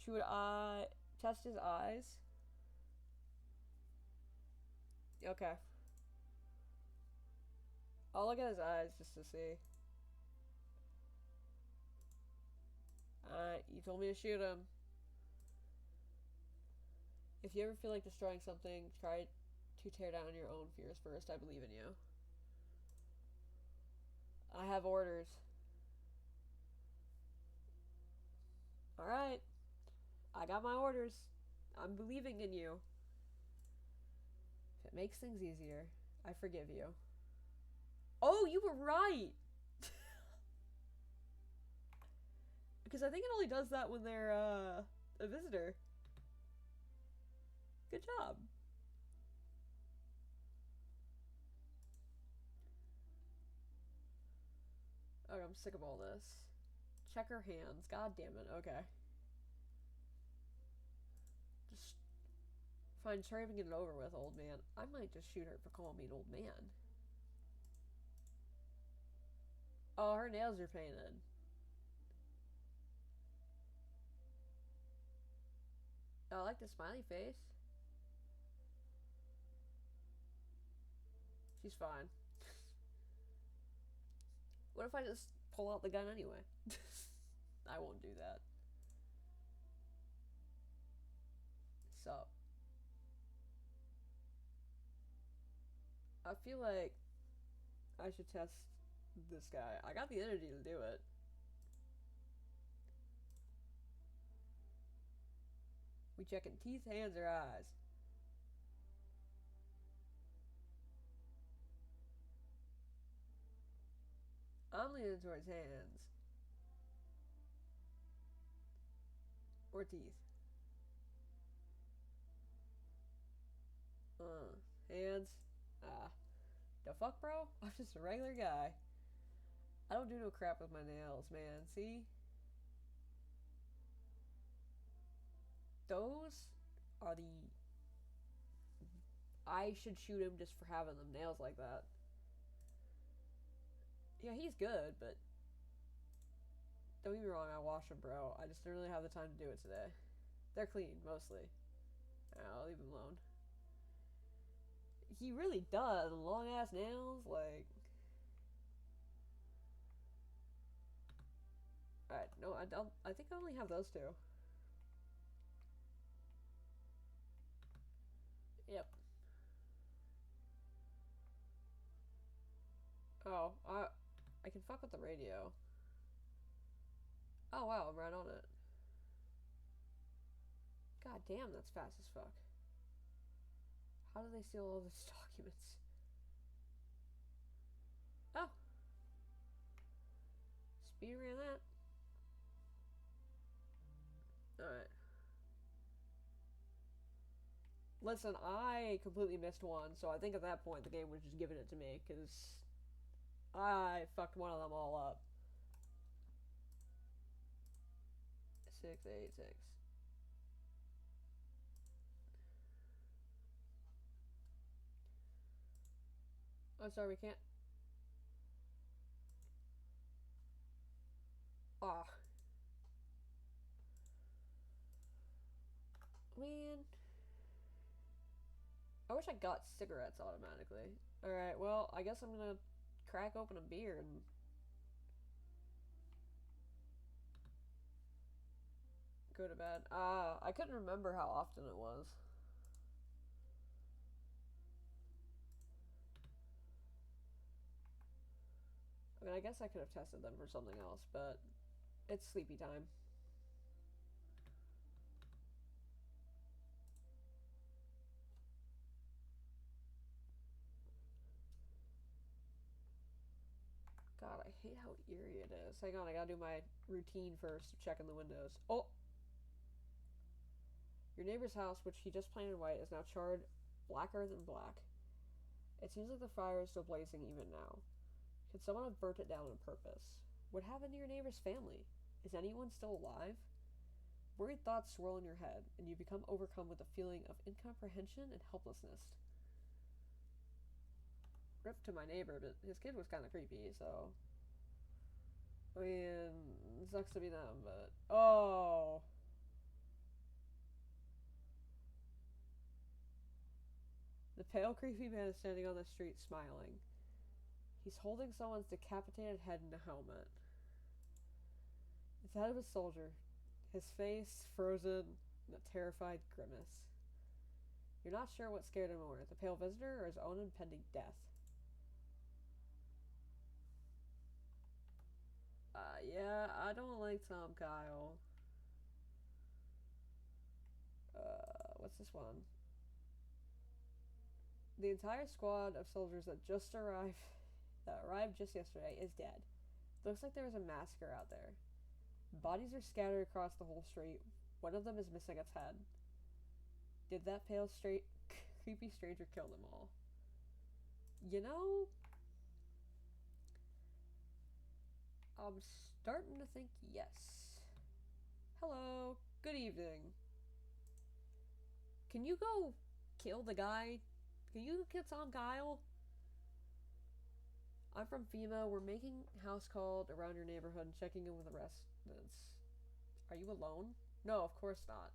Should I test his eyes? Okay. I'll look at his eyes just to see. You told me to shoot him. If you ever feel like destroying something, try to tear down your own fears first. I believe in you. I have orders. Alright. I got my orders. I'm believing in you. If it makes things easier, I forgive you. Oh, you were right! Because I think it only does that when they're, a visitor. Good job. Okay. I'm sick of all this. Check her hands. God damn it. Okay. Just fine. Sorry if we get it over with, old man. I might just shoot her for calling me an old man. Oh, her nails are painted. Oh, I like the smiley face. She's fine. What if I just pull out the gun anyway? I won't do that. So, I feel like I should test this guy. I got the energy to do it. We checking teeth, hands, or eyes? I'm leaning towards hands. Or teeth. Hands. The fuck, bro? I'm just a regular guy. I don't do no crap with my nails, man. See? Those are the... I should shoot him just for having them nails like that. Yeah, he's good, but... Don't get me wrong, I wash them, bro. I just didn't really have the time to do it today. They're clean, mostly. I'll leave him alone. He really does. Long-ass nails, like... Alright, no, I think I only have those two. Yep. Oh, I can fuck with the radio. Oh wow, I'm right on it. God damn, that's fast as fuck. How do they steal all these documents? Oh. Speed ran that. Alright. Listen, I completely missed one, so I think at that point the game was just giving it to me, because I fucked one of them all up. 686. I'm sorry, we can't. Ah. Man. I wish I got cigarettes automatically. Alright, well, I guess I'm gonna crack open a beer and... go to bed. I couldn't remember how often it was. I mean, I guess I could have tested them for something else, but it's sleepy time. God, I hate how eerie it is. Hang on, I gotta do my routine first, checking the windows. Oh! Your neighbor's house, which he just painted white, is now charred blacker than black. It seems like the fire is still blazing even now. Could someone have burnt it down on purpose? What happened to your neighbor's family? Is anyone still alive? Worried thoughts swirl in your head, and you become overcome with a feeling of incomprehension and helplessness. Rip to my neighbor, but his kid was kind of creepy, so... I mean, it sucks to be them, but... Oh! The pale, creepy man is standing on the street, smiling. He's holding someone's decapitated head in a helmet. It's the head of a soldier, his face frozen in a terrified grimace. You're not sure what scared him more, the pale visitor or his own impending death. Yeah, I don't like Tom Kyle. What's this one? The entire squad of soldiers that arrived just yesterday is dead. Looks like there was a massacre out there. Bodies are scattered across the whole street. One of them is missing its head. Did that pale, creepy stranger kill them all? You know, I'm starting to think yes. Hello. Good evening. Can you go kill the guy? Can you get some Guile? I'm from FEMA. We're making house calls around your neighborhood and checking in with the residents. Are you alone? No, of course not.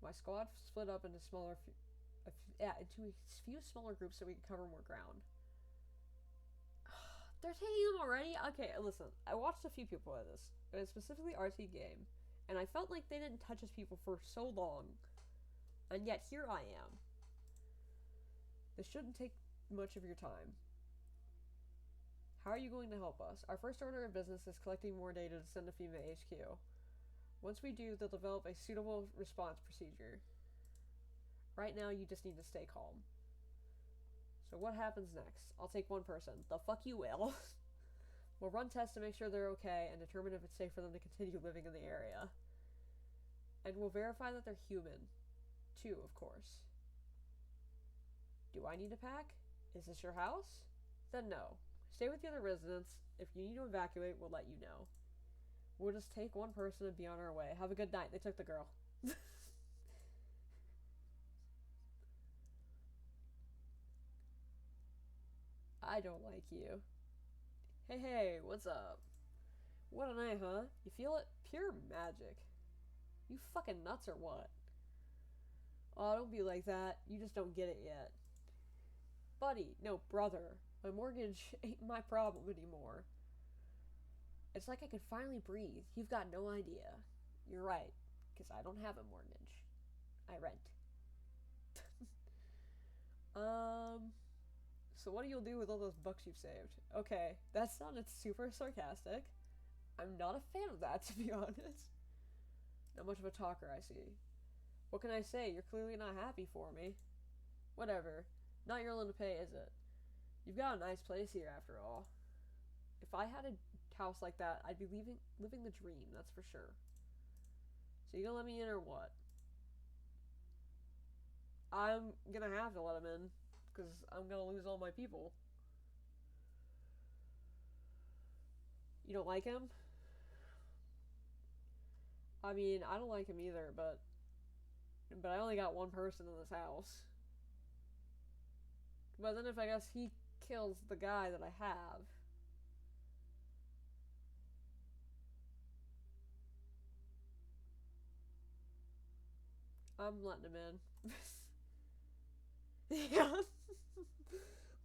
My squad split up into into a few smaller groups so we can cover more ground. They're taking them already? Okay, listen. I watched a few people play this, but it's specifically RT game, and I felt like they didn't touch his people for so long, and yet here I am. This shouldn't take much of your time. How are you going to help us? Our first order of business is collecting more data to send to FEMA HQ. Once we do, they'll develop a suitable response procedure. Right now, you just need to stay calm. So what happens next? I'll take one person. The fuck you will. We'll run tests to make sure they're okay and determine if it's safe for them to continue living in the area. And we'll verify that they're human. Too, of course. Do I need to pack? Is this your house? Then no. Stay with the other residents. If you need to evacuate, we'll let you know. We'll just take one person and be on our way. Have a good night. They took the girl. I don't like you. Hey, what's up? What a night, huh? You feel it? Pure magic. You fucking nuts or what? Oh, don't be like that. You just don't get it yet. Buddy, no, brother. My mortgage ain't my problem anymore. It's like I could finally breathe. You've got no idea. You're right, because I don't have a mortgage. I rent. So what do you do with all those bucks you've saved? Okay, that sounded super sarcastic. I'm not a fan of that, to be honest. Not much of a talker, I see. What can I say? You're clearly not happy for me. Whatever. Not your loan to pay, is it? You've got a nice place here, after all. If I had a house like that, I'd be living the dream, that's for sure. So you gonna let me in or what? I'm gonna have to let him in, because I'm gonna lose all my people. You don't like him? I mean, I don't like him either, but I only got one person in this house. But then if I guess he kills the guy that I have, I'm letting him in. Yeah.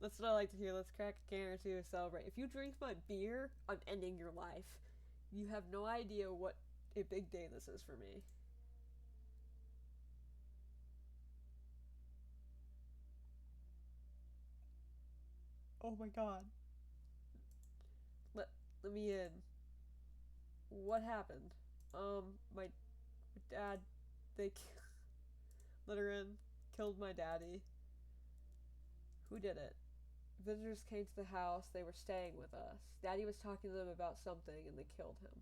That's what I like to hear. Let's crack a can or two to celebrate. If you drink my beer, I'm ending your life. You have no idea what a big day this is for me. Oh my god. Let me in. What happened? My dad, they let her in, killed my daddy. Who did it? Visitors came to the house. They were staying with us. Daddy was talking to them about something and they killed him.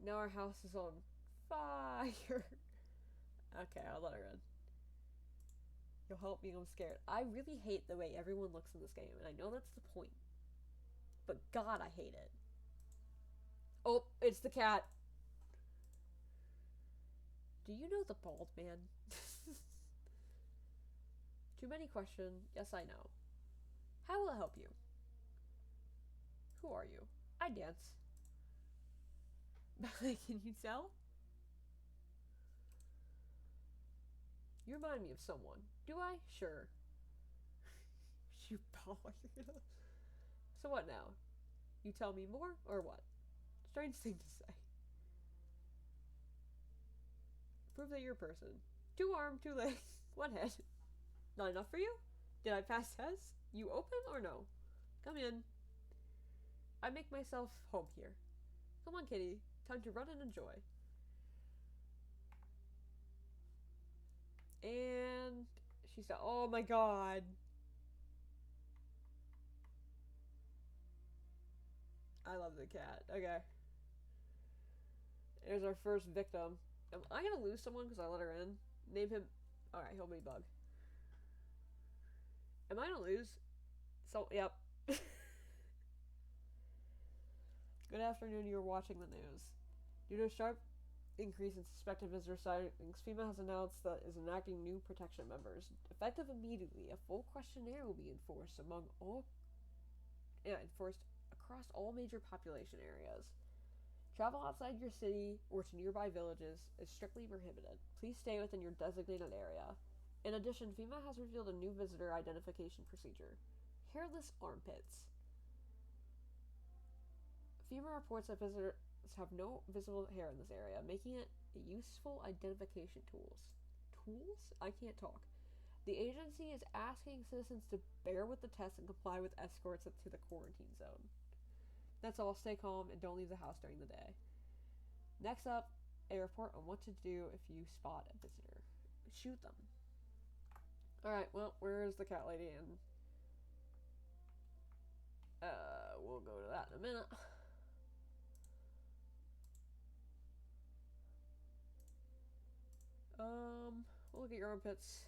Now our house is on fire. Okay, I'll let her in. You'll help me, I'm scared. I really hate the way everyone looks in this game, and I know that's the point. But God, I hate it. Oh, it's the cat. Do you know the bald man? Too many questions. Yes, I know. How will I help you? Who are you? I dance. Can you tell? You remind me of someone. Do I? Sure. You baller. So what now? You tell me more, or what? Strange thing to say. Prove that you're a person. 2 arms, 2 legs, 1 head. Not enough for you? Did I pass tests? You open or no? Come in. I make myself home here. Come on, kitty. Time to run and enjoy. And she said, oh my god. I love the cat. Okay. There's our first victim. Am I gonna lose someone because I let her in? Name him. Alright, he'll be Bug. Am I gonna lose? So, yep. Good afternoon, you're watching the news. Due to a sharp increase in suspected visitor sightings, FEMA has announced that it is enacting new protection measures. Effective immediately, a full questionnaire will be enforced across all major population areas. Travel outside your city or to nearby villages is strictly prohibited. Please stay within your designated area. In addition, FEMA has revealed a new visitor identification procedure. Hairless armpits. FEMA reports that visitors have no visible hair in this area, making it a useful identification tools. Tools? I can't talk. The agency is asking citizens to bear with the test and comply with escorts to the quarantine zone. That's all. Stay calm and don't leave the house during the day. Next up, a report on what to do if you spot a visitor. Shoot them. Alright, well, where's the cat lady? And we'll go to that in a minute. We'll look at your armpits.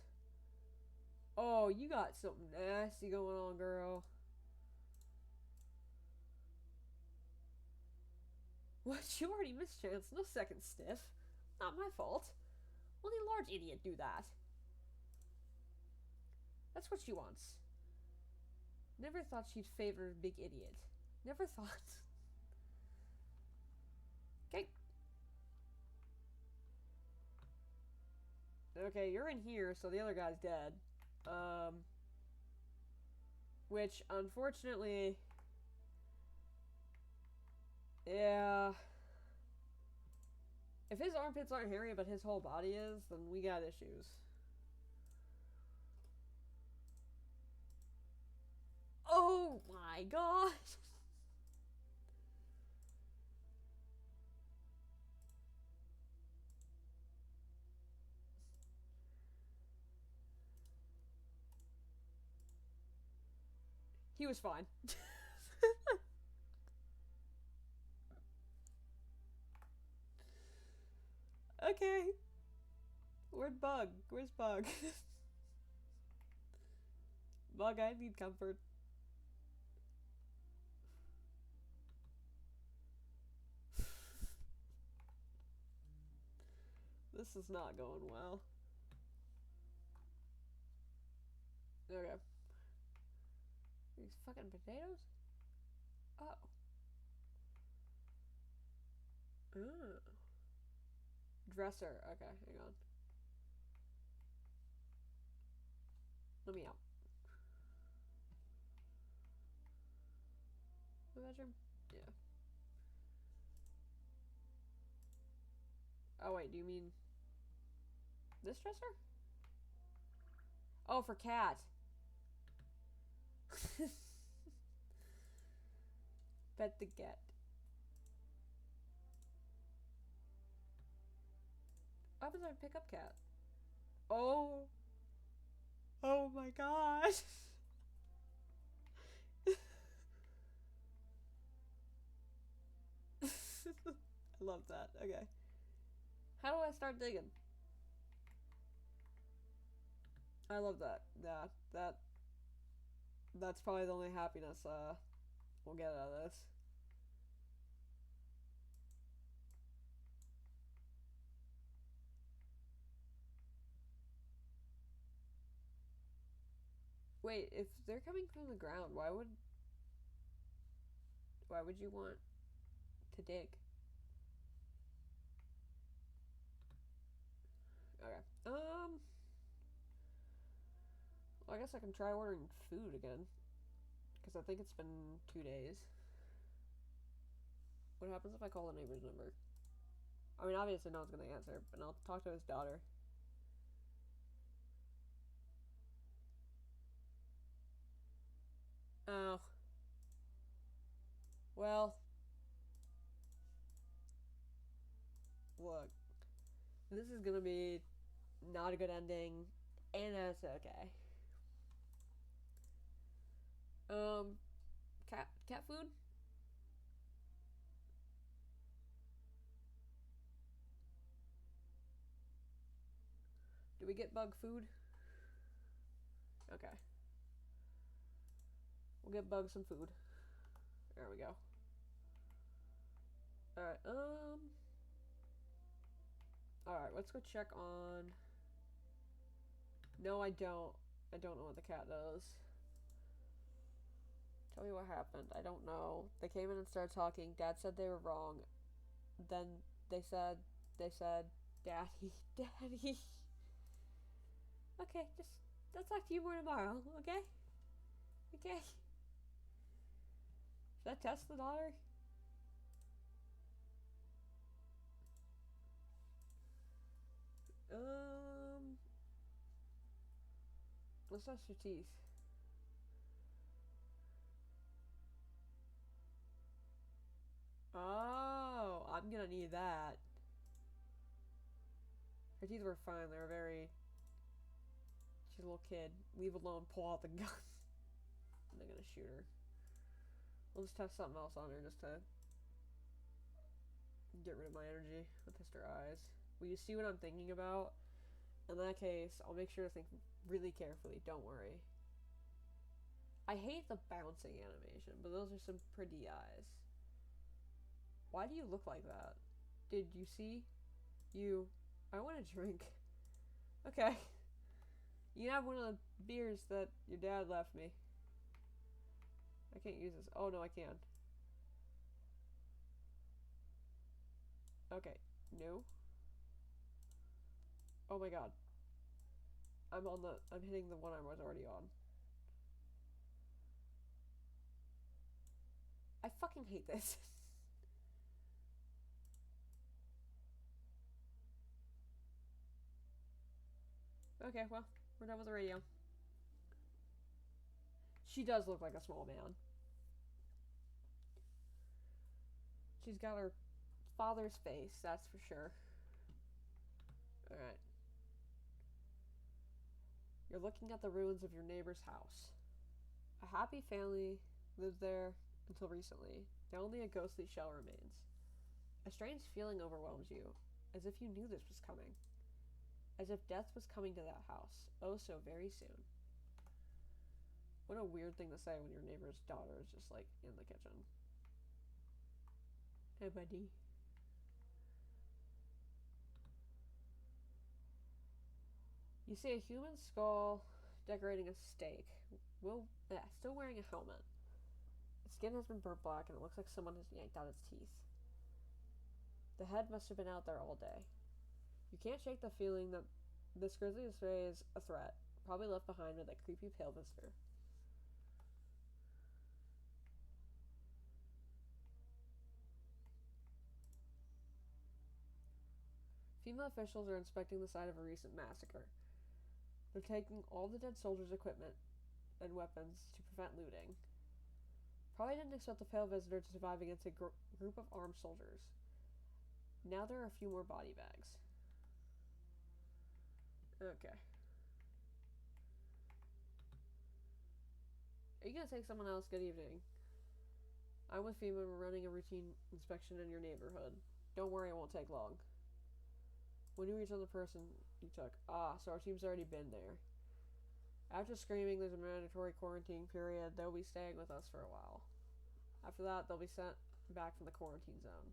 Oh, you got something nasty going on, girl. What? You already missed chance. No second stiff. Not my fault. Only a large idiot do that. That's what she wants. Never thought she'd favor a big idiot. Never thought. Okay. Okay, you're in here, so the other guy's dead. Which, unfortunately... Yeah... If his armpits aren't hairy, but his whole body is, then we got issues. Oh my god! He was fine. Okay. Where'd Bug? Where's Bug? Bug, I need comfort. This is not going well. Okay. These fucking potatoes? Oh. Ooh. Dresser. Okay, hang on. Let me out. The bedroom? Yeah. Oh, wait, do you mean this dresser? Oh, for cat. Bet the get. What happens if I pick up cat? Oh. Oh my gosh. I love that. Okay. How do I start digging? I love that. Yeah, that's probably the only happiness we'll get out of this. Wait, if they're coming from the ground, why would you want to dig? Okay. Well, I guess I can try ordering food again. Because I think it's been 2 days. What happens if I call the neighbor's number? I mean, obviously no one's gonna answer, but I'll talk to his daughter. Oh. Well. Look. This is gonna be not a good ending, and that's okay. Cat food? Do we get Bug food? Okay. We'll get Bug some food. There we go. Alright, alright, let's go check on... No, I don't. I don't know what the cat does. Tell me what happened. I don't know. They came in and started talking. Dad said they were wrong. Then they said, Daddy, Daddy. Okay, just, I'll talk to you more tomorrow, okay? Okay. Should I test the daughter? Let's test your teeth. Oh, I'm gonna need that. Her teeth were fine. They were very... She's a little kid. Leave alone, pull out the gun. I'm not gonna shoot her. We'll just test something else on her just to get rid of my energy. I'll test her eyes. Will you see what I'm thinking about? In that case, I'll make sure to think really carefully. Don't worry. I hate the bouncing animation, but those are some pretty eyes. Why do you look like that? Did you see? You... I want a drink. Okay. You can have one of the beers that your dad left me. I can't use this. Oh, no, I can. Okay. No. Oh my god. I'm hitting the one I was already on. I fucking hate this. Okay, well, we're done with the radio. She does look like a small man. She's got her father's face, that's for sure. Alright. You're looking at the ruins of your neighbor's house. A happy family lived there until recently. Now only a ghostly shell remains. A strange feeling overwhelms you, as if you knew this was coming. As if death was coming to that house, oh so very soon. What a weird thing to say when your neighbor's daughter is just, like, in the kitchen. Hey, buddy. You see a human skull decorating a stake. Still wearing a helmet. Its skin has been burnt black and it looks like someone has yanked out its teeth. The head must have been out there all day. You can't shake the feeling that this grisly display is a threat, probably left behind with a creepy pale visitor. Female officials are inspecting the site of a recent massacre. They're taking all the dead soldiers' equipment and weapons to prevent looting. Probably didn't expect the pale visitor to survive against a group of armed soldiers. Now there are a few more body bags. Okay. Are you gonna take someone else? Good evening. I'm with FEMA. We're running a routine inspection in your neighborhood. Don't worry, it won't take long. When you reach on the person you took. So our team's already been there. After screaming, there's a mandatory quarantine period. They'll be staying with us for a while. After that, they'll be sent back from the quarantine zone.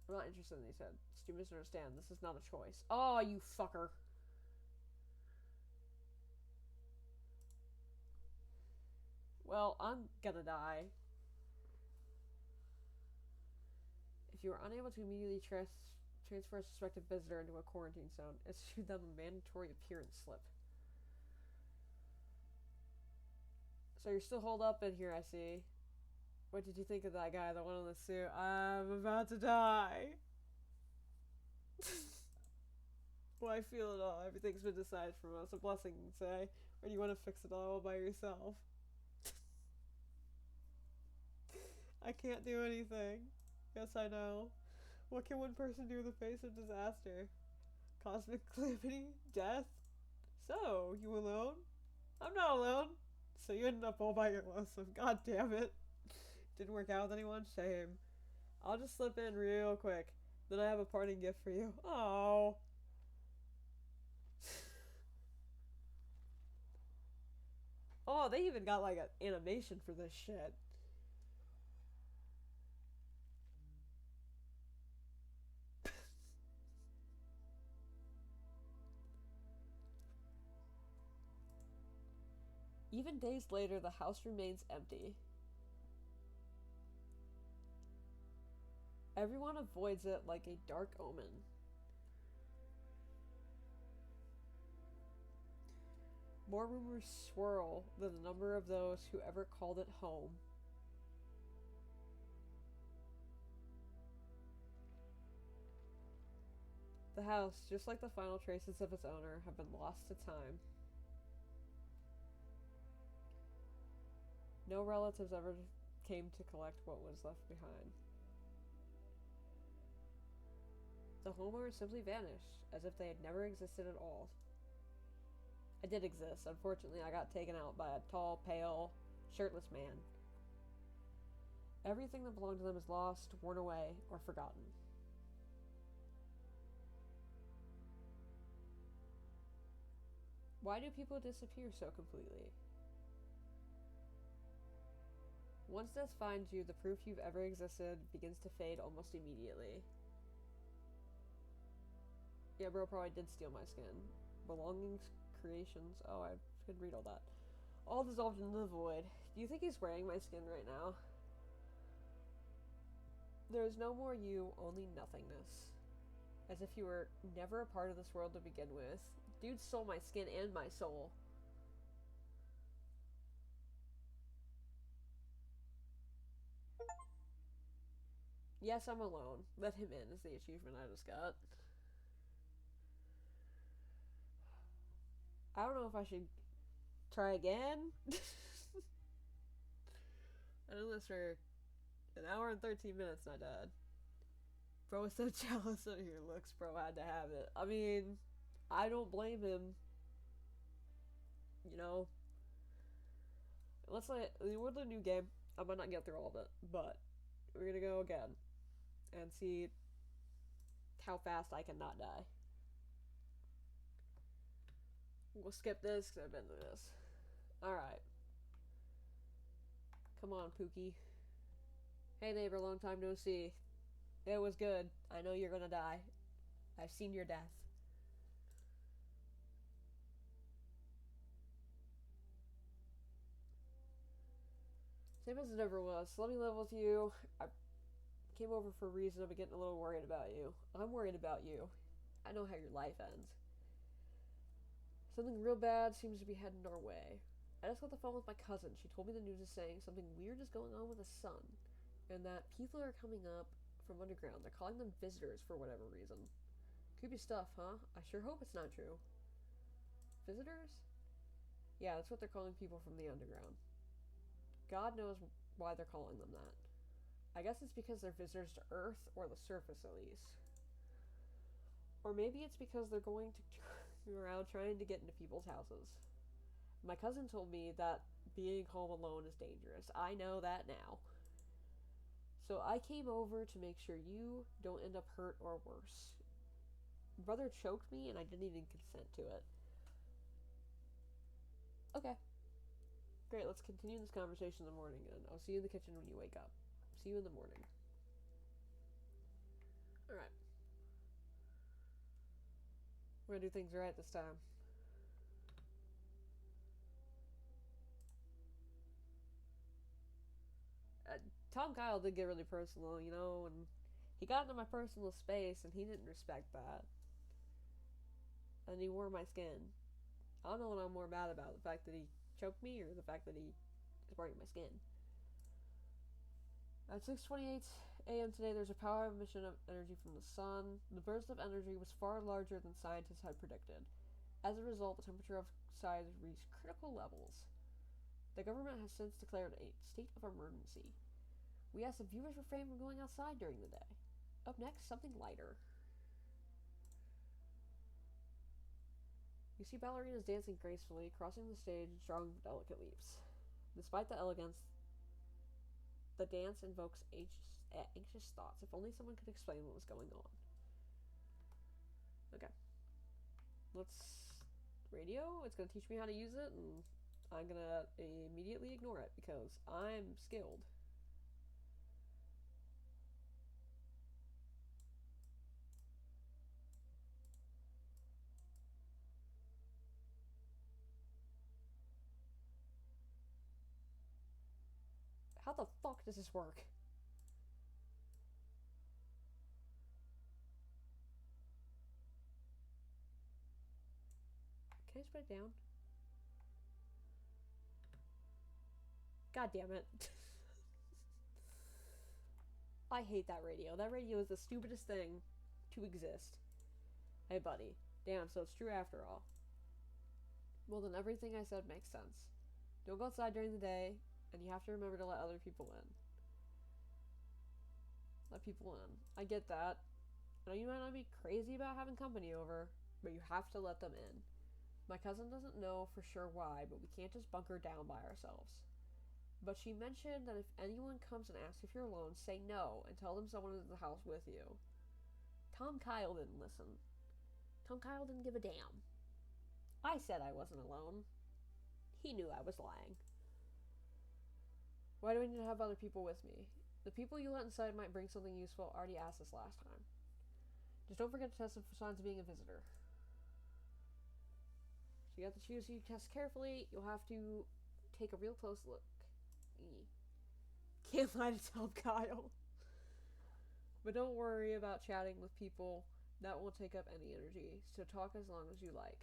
I'm not interested in these heads. You misunderstand. This is not a choice. Oh, you fucker. Well, I'm gonna die. If you are unable to immediately transfer a suspected visitor into a quarantine zone, issue them a mandatory appearance slip. So you're still holed up in here, I see. What did you think of that guy, the one in the suit? I'm about to die. Well, I feel it all. Everything's been decided from us. A blessing, say. Or do you want to fix it all by yourself? I can't do anything. Yes, I know. What can one person do in the face of disaster? Cosmic calamity? Death? So, you alone? I'm not alone. So you ended up all by your lonesome. God damn it. Didn't work out with anyone? Shame. I'll just slip in real quick. Then I have a parting gift for you. Oh. Oh, they even got like an animation for this shit. Even days later, the house remains empty. Everyone avoids it like a dark omen. More rumors swirl than the number of those who ever called it home. The house, just like the final traces of its owner, have been lost to time. No relatives ever came to collect what was left behind. The homeowners simply vanished, as if they had never existed at all. I did exist. Unfortunately, I got taken out by a tall, pale, shirtless man. Everything that belonged to them is lost, worn away, or forgotten. Why do people disappear so completely? Once death finds you, the proof you've ever existed begins to fade almost immediately. Yeah, bro probably did steal my skin. Belongings, creations. Oh, I could read all that. All dissolved into the void. Do you think he's wearing my skin right now? There is no more you, only nothingness. As if you were never a part of this world to begin with. Dude stole my skin and my soul. Yes, I'm alone. Let him in is the achievement I just got. I don't know if I should try again. I did this for an hour and 13 minutes and I died. Bro was so jealous of your looks, bro had to have it. I mean, I don't blame him. You know? Let's say, we're the new game. I might not get through all of it, but we're gonna go again and see how fast I can not die. We'll skip this because I've been through this. Alright. Come on, Pookie. Hey neighbor, long time no see. It was good. I know you're gonna die. I've seen your death. Same as it ever was. Let me live with you. I came over for a reason. I've been getting a little worried about you. I'm worried about you. I know how your life ends. Something real bad seems to be heading our way. I just got the phone with my cousin. She told me the news is saying something weird is going on with the sun, and that people are coming up from underground. They're calling them visitors for whatever reason. Creepy stuff, huh? I sure hope it's not true. Visitors? Yeah, that's what they're calling people from the underground. God knows why they're calling them that. I guess it's because they're visitors to Earth, or the surface at least. Or maybe it's because they're going to around trying to get into people's houses. My cousin told me that being home alone is dangerous. I know that now. So I came over to make sure you don't end up hurt or worse. Brother choked me and I didn't even consent to it. Okay. Great, let's continue this conversation in the morning and I'll see you in the kitchen when you wake up. See you in the morning. Alright. We're gonna do things right this time. Tom Kyle did get really personal, you know, and he got into my personal space and he didn't respect that. And he wore my skin. I don't know what I'm more mad about, the fact that he choked me or the fact that he is wearing my skin. At 6:28 a.m. today, there's a power emission of energy from the sun. The burst of energy was far larger than scientists had predicted. As a result, the temperature outside reached critical levels. The government has since declared a state of emergency. We ask the viewers refrain from going outside during the day. Up next, something lighter. You see ballerinas dancing gracefully, crossing the stage in strong, delicate leaps. Despite the elegance, the dance invokes anxious thoughts. If only someone could explain what was going on. Okay. Let's... Radio? It's going to teach me how to use it, and I'm going to immediately ignore it, because I'm skilled. the fuck does this work? Can I just put it down? God damn it. I hate that radio. That radio is the stupidest thing to exist. Hey, buddy. Damn, so it's true after all. Well, then everything I said makes sense. Don't go outside during the day, and you have to remember to let other people in. Let people in. I get that. I know you might not be crazy about having company over, but you have to let them in. My cousin doesn't know for sure why, but we can't just bunker down by ourselves. But she mentioned that if anyone comes and asks if you're alone, say no and tell them someone is in the house with you. Tom Kyle didn't listen. Tom Kyle didn't give a damn. I said I wasn't alone. He knew I was lying. Why do I need to have other people with me? The people you let inside might bring something useful. I already asked this last time. Just don't forget to test them for signs of being a visitor. So you have to choose who you test carefully. You'll have to take a real close look. Can't lie to Tom Kyle. But don't worry about chatting with people. That won't take up any energy. So talk as long as you like.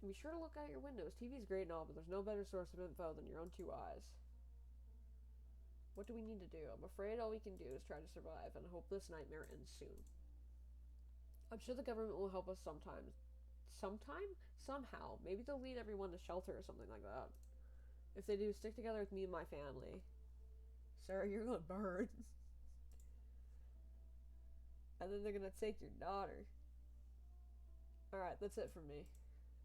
And be sure to look out your windows. TV's great and all, but there's no better source of info than your own two eyes. What do we need to do? I'm afraid all we can do is try to survive and hope this nightmare ends soon. I'm sure the government will help us sometime. Somehow. Maybe they'll lead everyone to shelter or something like that. If they do, stick together with me and my family. Sarah, you're gonna burn. And then they're gonna take your daughter. Alright, that's it from me.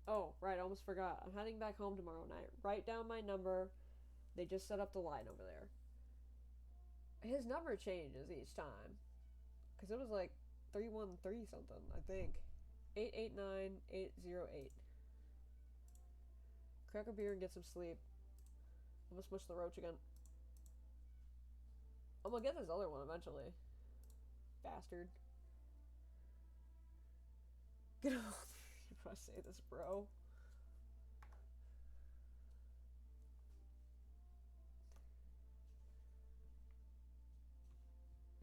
Oh, right, I almost forgot. I'm heading back home tomorrow night. Write down my number. They just set up the line over there. His number changes each time. Because it was like 313 something, I think. 889-808. Crack a beer and get some sleep. I'm gonna smush the roach again. I'm gonna get this other one eventually. Bastard. Get off. If I say this, bro.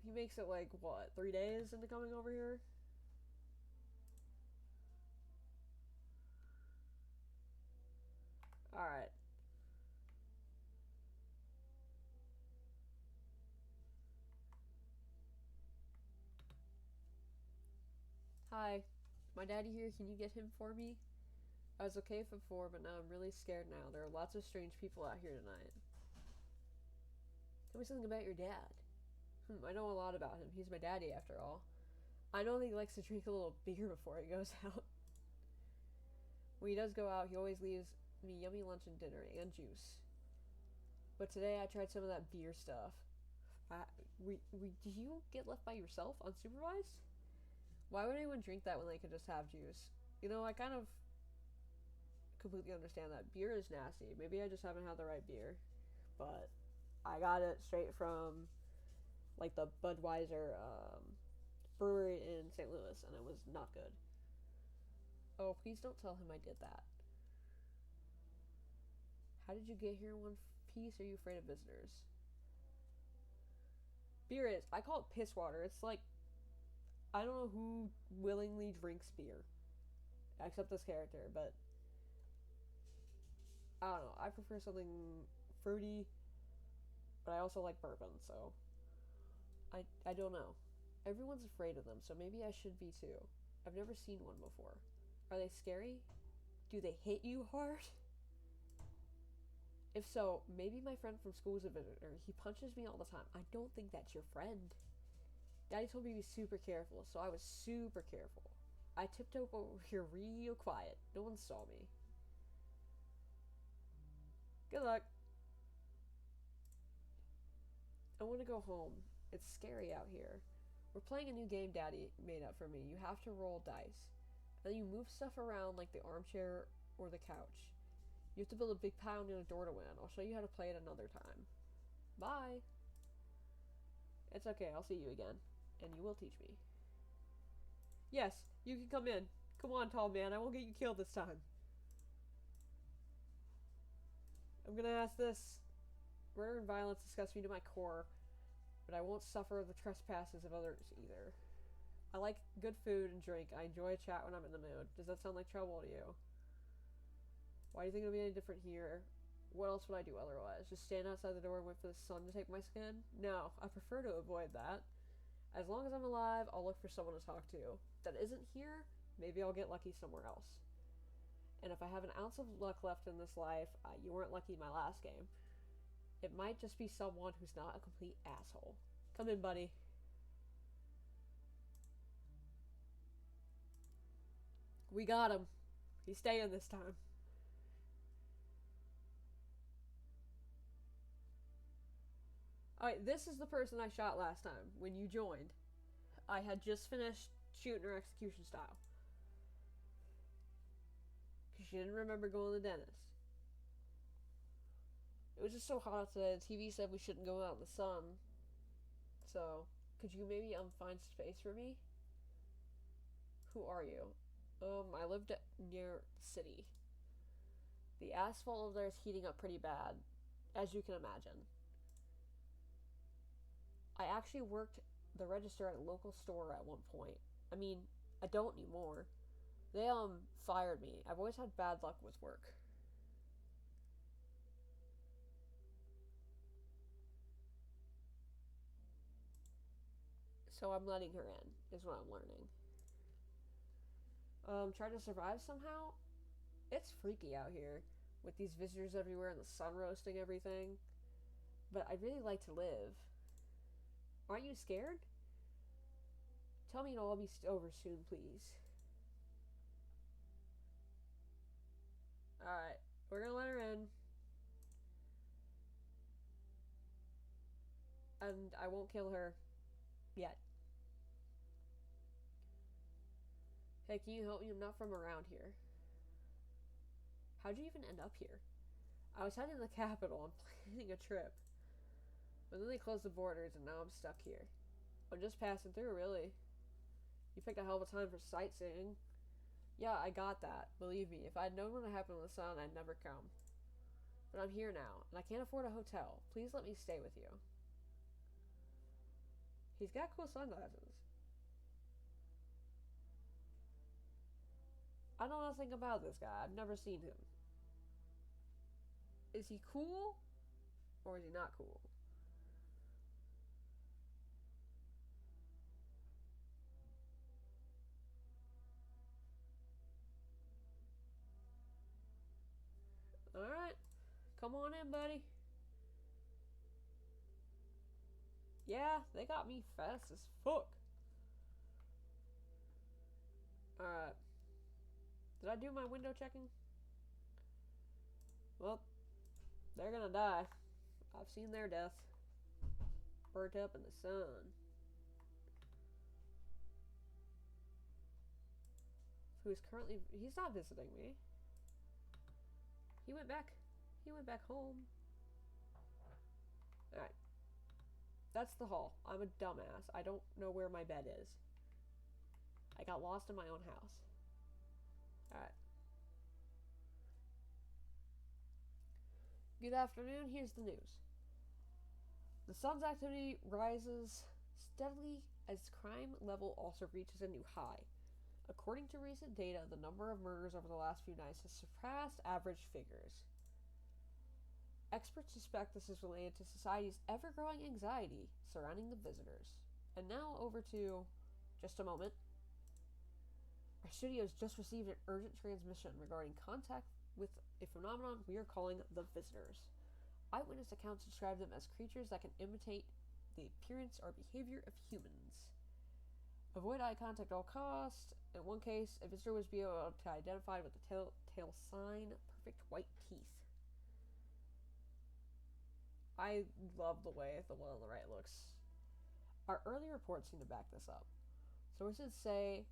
He makes it like, what, 3 days into coming over here? Alright. Hi. My daddy here, can you get him for me? I was okay before, but now I'm really scared now. There are lots of strange people out here tonight. Tell me something about your dad. I know a lot about him. He's my daddy, after all. I know that he likes to drink a little beer before he goes out. When he does go out, he always leaves me yummy lunch and dinner, and juice. But today I tried some of that beer stuff. Did you get left by yourself, unsupervised? Why would anyone drink that when they could just have juice? You know, I kind of completely understand that. Beer is nasty. Maybe I just haven't had the right beer. But I got it straight from, like, the Budweiser brewery in St. Louis, and it was not good. Oh, please don't tell him I did that. How did you get here in one piece? Are you afraid of visitors? Beer is, I call it piss water. It's like, I don't know who willingly drinks beer. Except this character, but I don't know. I prefer something fruity, but I also like bourbon, so I don't know. Everyone's afraid of them, so maybe I should be too. I've never seen one before. Are they scary? Do they hit you hard? If so, maybe my friend from school is a visitor. He punches me all the time. I don't think that's your friend. Daddy told me to be super careful, so I was super careful. I tiptoed over here real quiet. No one saw me. Good luck. I want to go home. It's scary out here. We're playing a new game Daddy made up for me. You have to roll dice. And then you move stuff around like the armchair or the couch. You have to build a big pile near the door to win. I'll show you how to play it another time. Bye. It's okay. I'll see you again. And you will teach me. Yes, you can come in. Come on, tall man. I won't get you killed this time. I'm gonna ask this. Murder and violence disgust me to my core, but I won't suffer the trespasses of others either. I like good food and drink. I enjoy a chat when I'm in the mood. Does that sound like trouble to you? Why do you think it'll be any different here? What else would I do otherwise? Just stand outside the door and wait for the sun to take my skin? No, I prefer to avoid that. As long as I'm alive, I'll look for someone to talk to. If that isn't here, maybe I'll get lucky somewhere else. And if I have an ounce of luck left in this life, you weren't lucky my last game. It might just be someone who's not a complete asshole. Come in, buddy. We got him. He's staying this time. Alright, this is the person I shot last time when you joined. I had just finished shooting her execution style. Because she didn't remember going to the dentist. It was just so hot out today. The TV said we shouldn't go out in the sun. So, could you maybe find space for me? Who are you? I lived near the city. The asphalt over there is heating up pretty bad, as you can imagine. I actually worked the register at a local store at one point. I mean, I don't anymore. They, fired me. I've always had bad luck with work. So I'm letting her in, is what I'm learning. Try to survive somehow? It's freaky out here, with these visitors everywhere and the sun roasting everything. But I'd really like to live. Aren't you scared? Tell me it'll all be over soon, please. Alright, we're gonna let her in. And I won't kill her yet. Hey, can you help me? I'm not from around here. How'd you even end up here? I was heading to the capital and planning a trip. But then they closed the borders and now I'm stuck here. I'm just passing through, really. You picked a hell of a time for sightseeing. Yeah, I got that. Believe me, if I'd known what happened in the sun, I'd never come. But I'm here now, and I can't afford a hotel. Please let me stay with you. He's got cool sunglasses. I don't know nothing about this guy. I've never seen him. Is he cool? Or is he not cool? Alright. Come on in, buddy. Yeah, they got me fast as fuck. Alright. Did I do my window checking? Well, they're gonna die. I've seen their death. Burnt up in the sun. Who's currently... He's not visiting me. He went back. He went back home. Alright. That's the hall. I'm a dumbass. I don't know where my bed is. I got lost in my own house. Alright. Good afternoon. Here's the news. The sun's activity rises steadily as crime level also reaches a new high. According to recent data, the number of murders over the last few nights has surpassed average figures. Experts suspect this is related to society's ever-growing anxiety surrounding the visitors. And now over to... just a moment. Our studios just received an urgent transmission regarding contact with a phenomenon we are calling the visitors. Eyewitness accounts describe them as creatures that can imitate the appearance or behavior of humans. Avoid eye contact at all costs. In one case, a visitor was able to identify with the telltale sign, perfect white teeth. I love the way the one on the right looks. Our early reports seem to back this up. Sources say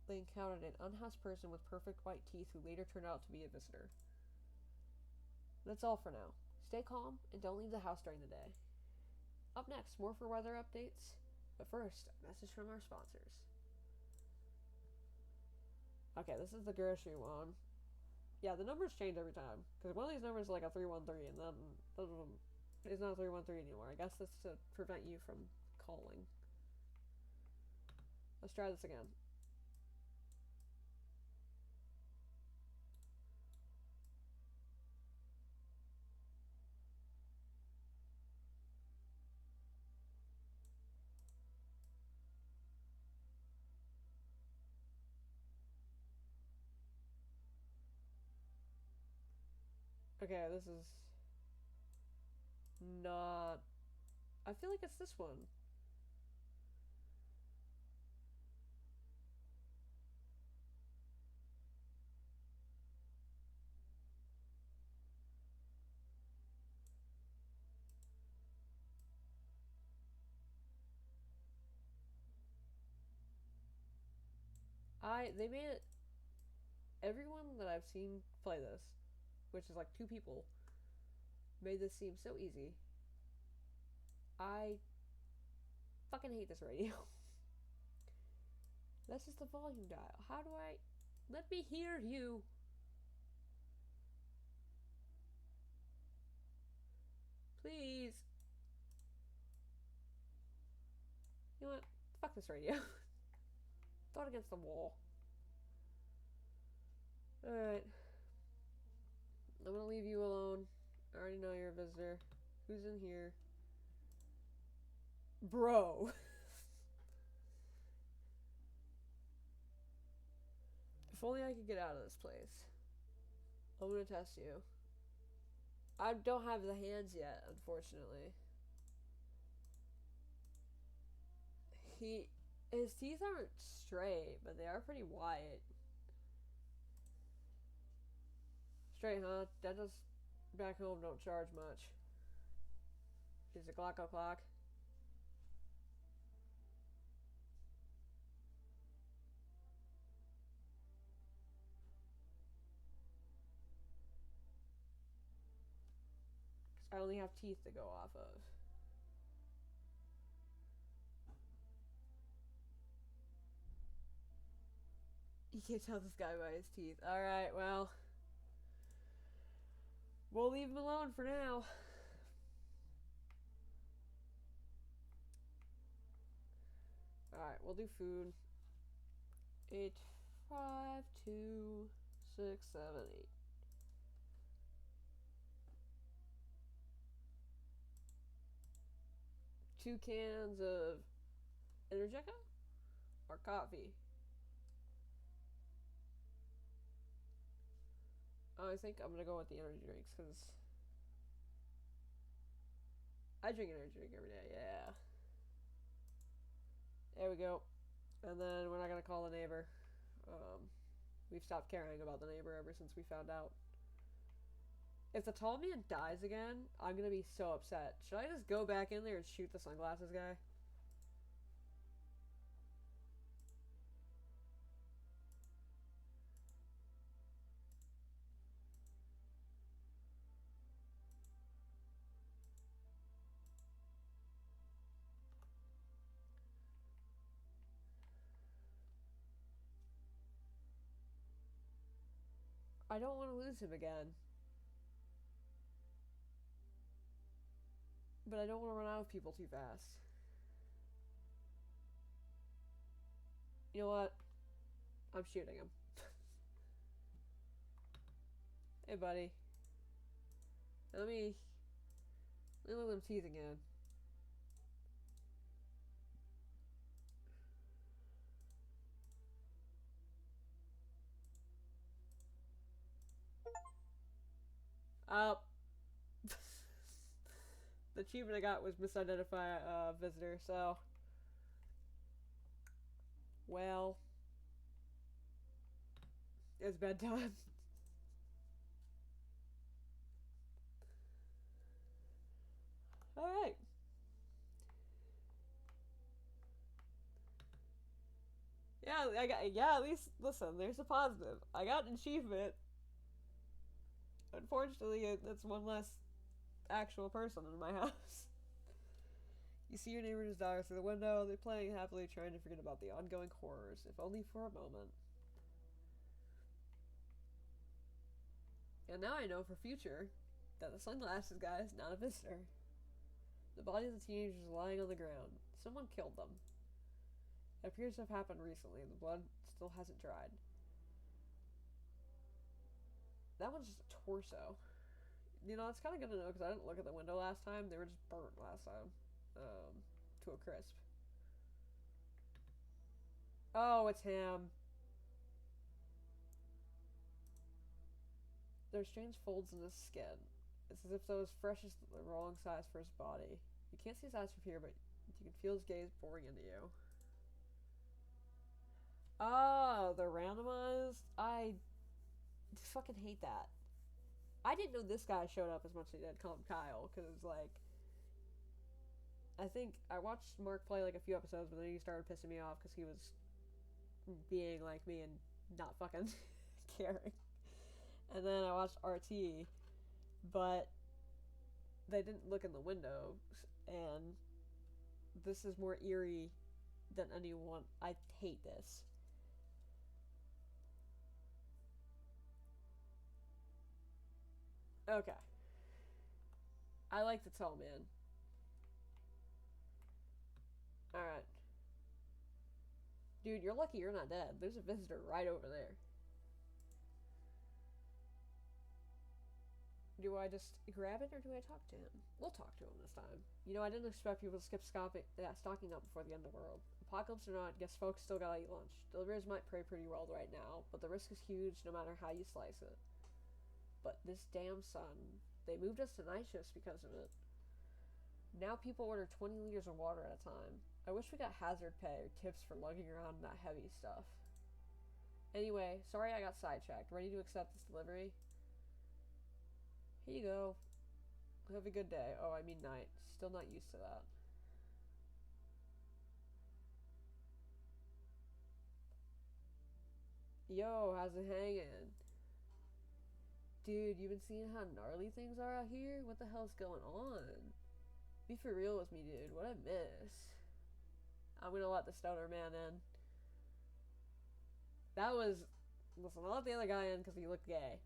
they encountered an unhoused person with perfect white teeth who later turned out to be a visitor. That's all for now. Stay calm and don't leave the house during the day. Up next, more for weather updates. But first, a message from our sponsors. Okay, this is the grocery one. Yeah, the numbers change every time. Because one of these numbers is like a 313, and then It's not 313 anymore. I guess that's to prevent you from calling. Let's try this again. Okay, this is not... I feel like it's this one. They made it... Everyone that I've seen play this, which is like 2 people, made this seem so easy. I fucking hate this radio. That's just the volume dial. How do I... Let me hear you. Please. You know what? Fuck this radio. Throw it against the wall. Alright. I'm gonna leave you alone. I already know you're a visitor. Who's in here? Bro. If only I could get out of this place. I'm gonna test you. I don't have the hands yet, unfortunately. His teeth aren't straight, but they are pretty wide. Straight, huh? Dentists back home don't charge much. Is it clock o'clock? I only have teeth to go off of. You can't tell this guy by his teeth. Alright, well. We'll leave him alone for now. Alright, we'll do food. 8, 5, 2, 6, 7, 8. Two cans of Energica or coffee? I think I'm gonna go with the energy drinks because I drink energy drink every day. Yeah. There we go. And then we're not gonna call the neighbor. We've stopped caring about the neighbor ever since we found out. If the tall man dies again, I'm gonna be so upset. Should I just go back in there and shoot the sunglasses guy? I don't want to lose him again. But I don't want to run out of people too fast. You know what? I'm shooting him. Hey, buddy. Let me look at them teeth again. The achievement I got was misidentify a visitor, so... Well... It's bedtime. Alright. Yeah, at least, listen, there's a positive. I got an achievement. Unfortunately, that's one less actual person in my house. You see your neighbor and his daughter through the window. They're playing happily, trying to forget about the ongoing horrors, if only for a moment. And now I know for future that the sunglasses guy is not a visitor. The bodies of the teenagers lying on the ground. Someone killed them. It appears to have happened recently. The blood still hasn't dried. That one's just a torso. You know, it's kind of good to know because I didn't look at the window last time. They were just burnt last time. To a crisp. Oh, it's him. There's strange folds in his skin. It's as if those fresh as the wrong size for his body. You can't see his eyes from here, but you can feel his gaze boring into you. Oh, they're randomized? I fucking hate that. I didn't know this guy showed up as much as he did. Call him Kyle, because, like, I think I watched Mark play, like, a few episodes, but then he started pissing me off because he was being like me and not fucking caring. And then I watched RT, but they didn't look in the window, and this is more eerie than anyone. I hate this. Okay. I like the tall man. Alright. Dude, you're lucky you're not dead. There's a visitor right over there. Do I just grab it or do I talk to him? We'll talk to him this time. You know, I didn't expect people to skip stocking up before the end of the world. Apocalypse or not, guess folks still gotta eat lunch. Deliveries might pay pretty well right now, but the risk is huge no matter how you slice it. But this damn sun, they moved us to night shifts because of it. Now people order 20 liters of water at a time. I wish we got hazard pay or tips for lugging around that heavy stuff. Anyway, sorry I got sidetracked. Ready to accept this delivery? Here you go. Have a good day. Oh, I mean night. Still not used to that. Yo, how's it hanging? Dude, you been seeing how gnarly things are out here? What the hell's going on? Be for real with me, dude. What I miss? I'm gonna let the stoner man in. That was... Listen, I'll let the other guy in because he looked gay.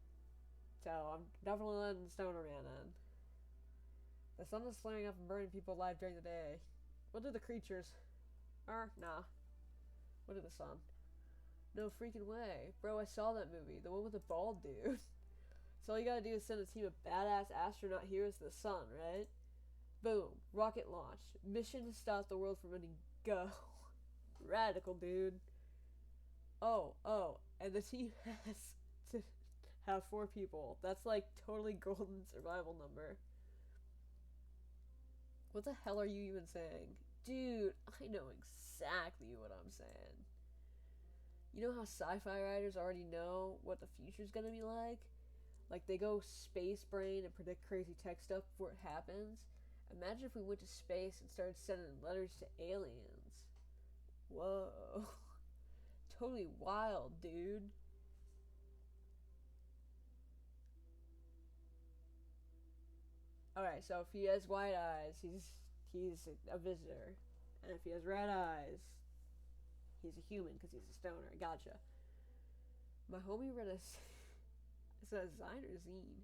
So, I'm definitely letting the stoner man in. The sun is flaring up and burning people alive during the day. What do the creatures? Nah. What did the sun? No freaking way. Bro, I saw that movie. The one with the bald dude. So all you gotta do is send a team of badass astronaut heroes to the sun, right? Boom. Rocket launch. Mission to stop the world from ending. Go. Radical, dude. Oh. And the team has to have 4 people. That's like totally golden survival number. What the hell are you even saying? Dude, I know exactly what I'm saying. You know how sci-fi writers already know what the future's gonna be like? Like, they go space brain and predict crazy tech stuff before it happens. Imagine if we went to space and started sending letters to aliens. Whoa. Totally wild, dude. Alright, so if he has white eyes, he's a visitor. And if he has red eyes, he's a human because he's a stoner. Gotcha. My homie read a... It says Zine or Zine.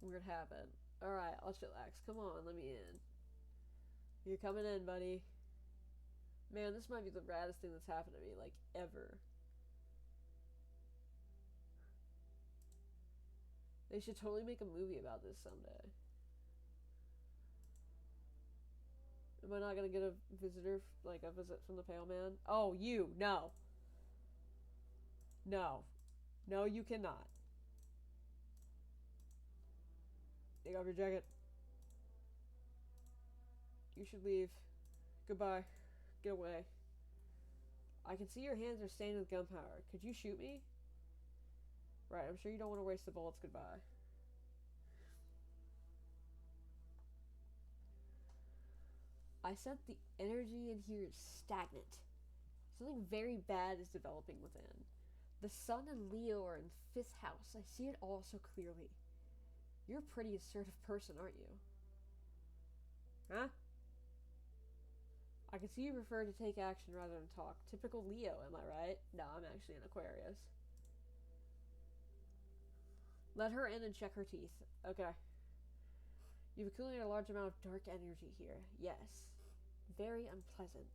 Weird happened. Alright, I'll chillax. Come on, let me in. You're coming in, buddy. Man, this might be the raddest thing that's happened to me, like, ever. They should totally make a movie about this someday. Am I not gonna get a visitor, like a visit from the Pale Man? Oh, you! No! No. No, you cannot. Take off your jacket. You should leave. Goodbye. Get away. I can see your hands are stained with gunpowder. Could you shoot me? Right, I'm sure you don't want to waste the bullets. Goodbye. I sense the energy in here is stagnant. Something very bad is developing within. The sun and Leo are in 5th house. I see it all so clearly. You're a pretty assertive person, aren't you? Huh? I can see you prefer to take action rather than talk. Typical Leo, am I right? No, I'm actually an Aquarius. Let her in and check her teeth. Okay. You've accumulated a large amount of dark energy here. Yes. Very unpleasant.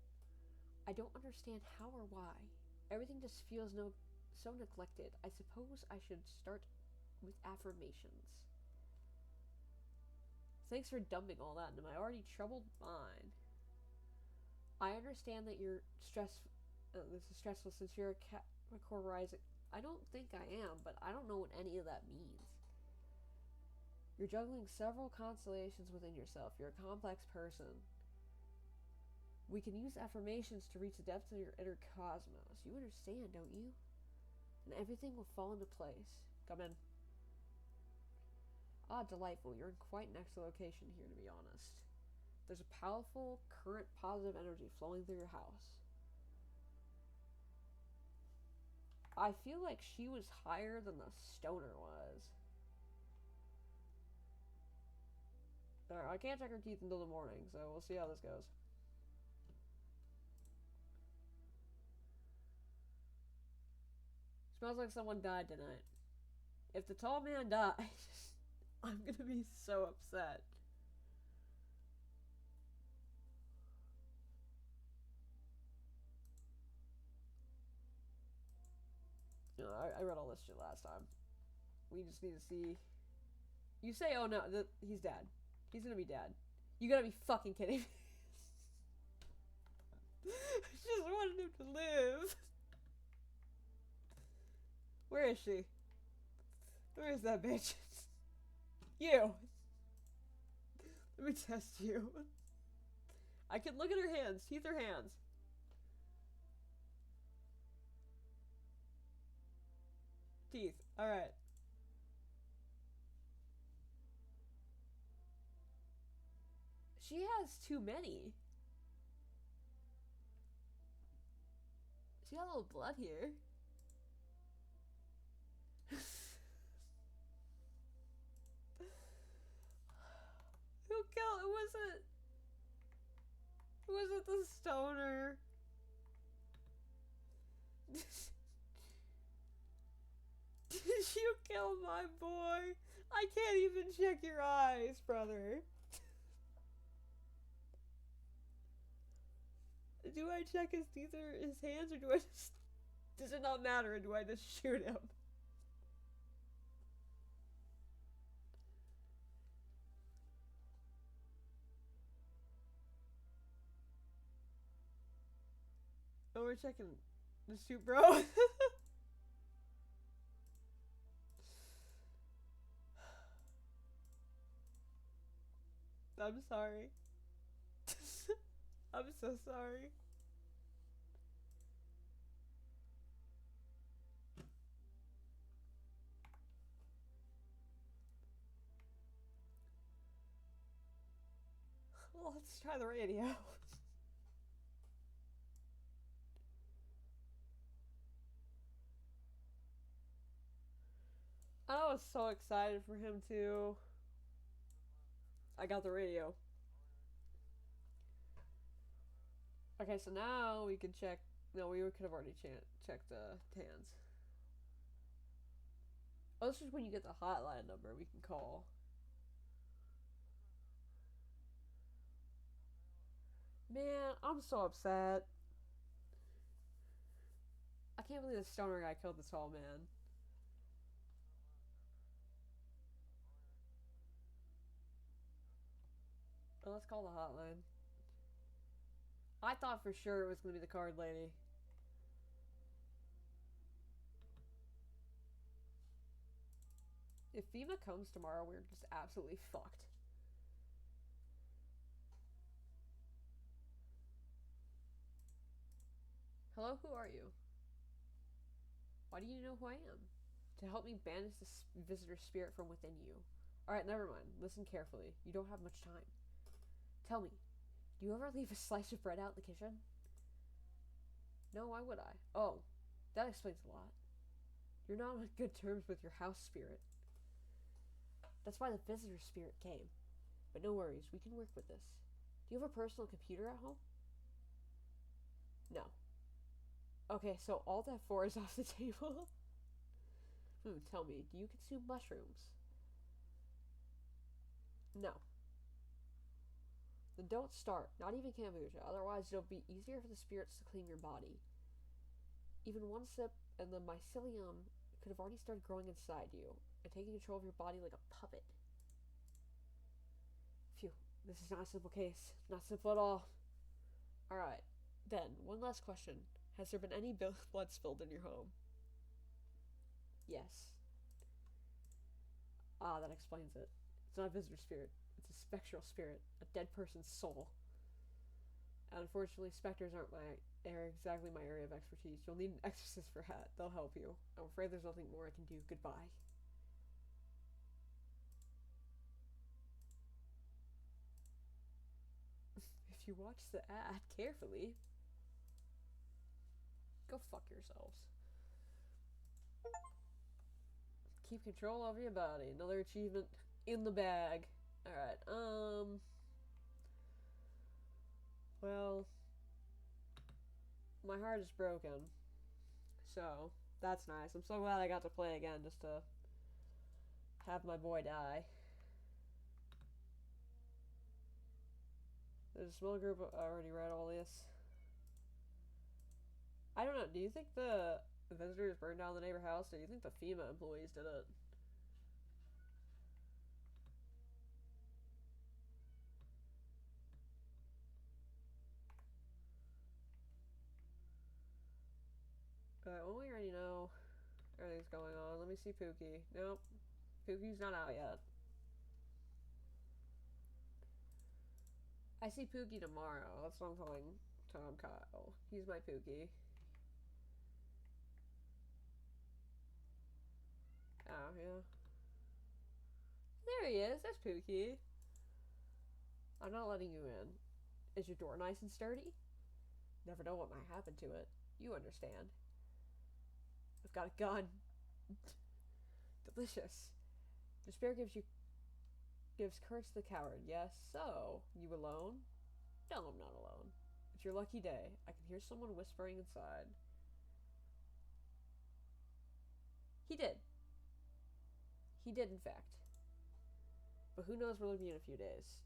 I don't understand how or why. Everything just feels so neglected. I suppose I should start with affirmations. Thanks for dumping all that into my already troubled mind. I understand that you're this is stressful since you're a Capricorn rising. I don't think I am, but I don't know what any of that means. You're juggling several constellations within yourself. You're a complex person. We can use affirmations to reach the depths of your inner cosmos. You understand, don't you? And everything will fall into place. Come in. Ah, delightful. You're in quite an excellent location here, to be honest. There's a powerful, current, positive energy flowing through your house. I feel like she was higher than the stoner was. Alright, I can't check her teeth until the morning, so we'll see how this goes. Smells like someone died tonight. If the tall man dies, I'm gonna be so upset. You know, I read all this shit last time. We just need to see. You say, oh no, he's dead. He's gonna be dead. You gotta be fucking kidding me. I just wanted him to live. Where is she? Where is that bitch? You. Let me test you. I can look at her hands. Teeth are hands. Teeth. Alright. She has too many. She got a little blood here. Who killed? Was it the stoner? Did you kill my boy? I can't even check your eyes, brother. Do I check his teeth or his hands, or do I just... Does it not matter, or do I just shoot him? Oh, we're checking the shoot, bro. I'm sorry. I'm so sorry. Well, let's try the radio. I was so excited for him too. I got the radio. Okay, so now we can check. No, we could have already checked hands. Oh, this is when you get the hotline number we can call. Man, I'm so upset. I can't believe the stoner guy killed this tall man. Well, let's call the hotline. I thought for sure it was going to be the card lady. If FEMA comes tomorrow, we're just absolutely fucked. Hello, who are you? Why do you know who I am? To help me banish the visitor spirit from within you. Alright, never mind. Listen carefully. You don't have much time. Tell me, do you ever leave a slice of bread out in the kitchen? No, why would I? Oh, that explains a lot. You're not on good terms with your house spirit. That's why the visitor spirit came. But no worries, we can work with this. Do you have a personal computer at home? No. Okay, so Alt F4 is off the table. Tell me, do you consume mushrooms? No. Then don't start, not even kombucha, otherwise it'll be easier for the spirits to clean your body. Even one sip and the mycelium could have already started growing inside you and taking control of your body like a puppet. Phew, this is not a simple case. Not simple at all. Alright, then, one last question. Has there been any blood spilled in your home? Yes. Ah, that explains it. It's not a visitor spirit. It's a spectral spirit. A dead person's soul. And unfortunately, specters are exactly my area of expertise. You'll need an exorcist for that. They'll help you. I'm afraid there's nothing more I can do. Goodbye. If you watch the ad carefully, go fuck yourselves. Keep control over your body. Another achievement in the bag. Alright, well, my heart is broken. So, that's nice. I'm so glad I got to play again just to have my boy die. There's a small group. I already read all this. I don't know. Do you think the visitors burned down the neighbor house, or do you think the FEMA employees did it? Well, we already know everything's going on. Let me see Pookie. Nope. Pookie's not out yet. I see Pookie tomorrow. That's what I'm calling Tom Kyle. He's my Pookie. Oh, yeah. There he is. That's Pookie. I'm not letting you in. Is your door nice and sturdy? Never know what might happen to it. You understand. I've got a gun. Delicious. Despair gives courage to the coward. Yes, so, you alone? No, I'm not alone. It's your lucky day. I can hear someone whispering inside. He did. He did, in fact. But who knows where he'll be in a few days.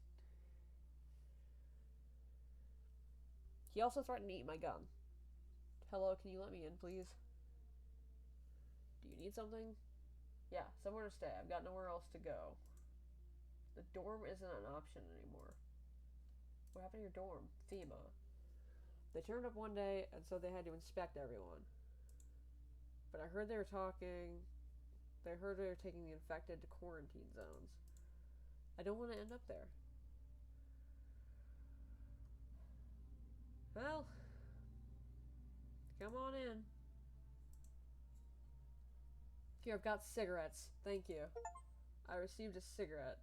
He also threatened to eat my gun. Hello, can you let me in, please? Do you need something? Yeah, somewhere to stay. I've got nowhere else to go. The dorm isn't an option anymore. What happened to your dorm? FEMA. They turned up one day, and so they had to inspect everyone. But I heard they were talking. They heard they were taking the infected to quarantine zones. I don't want to end up there. Well, come on in. Here, I've got cigarettes. Thank you. I received a cigarette.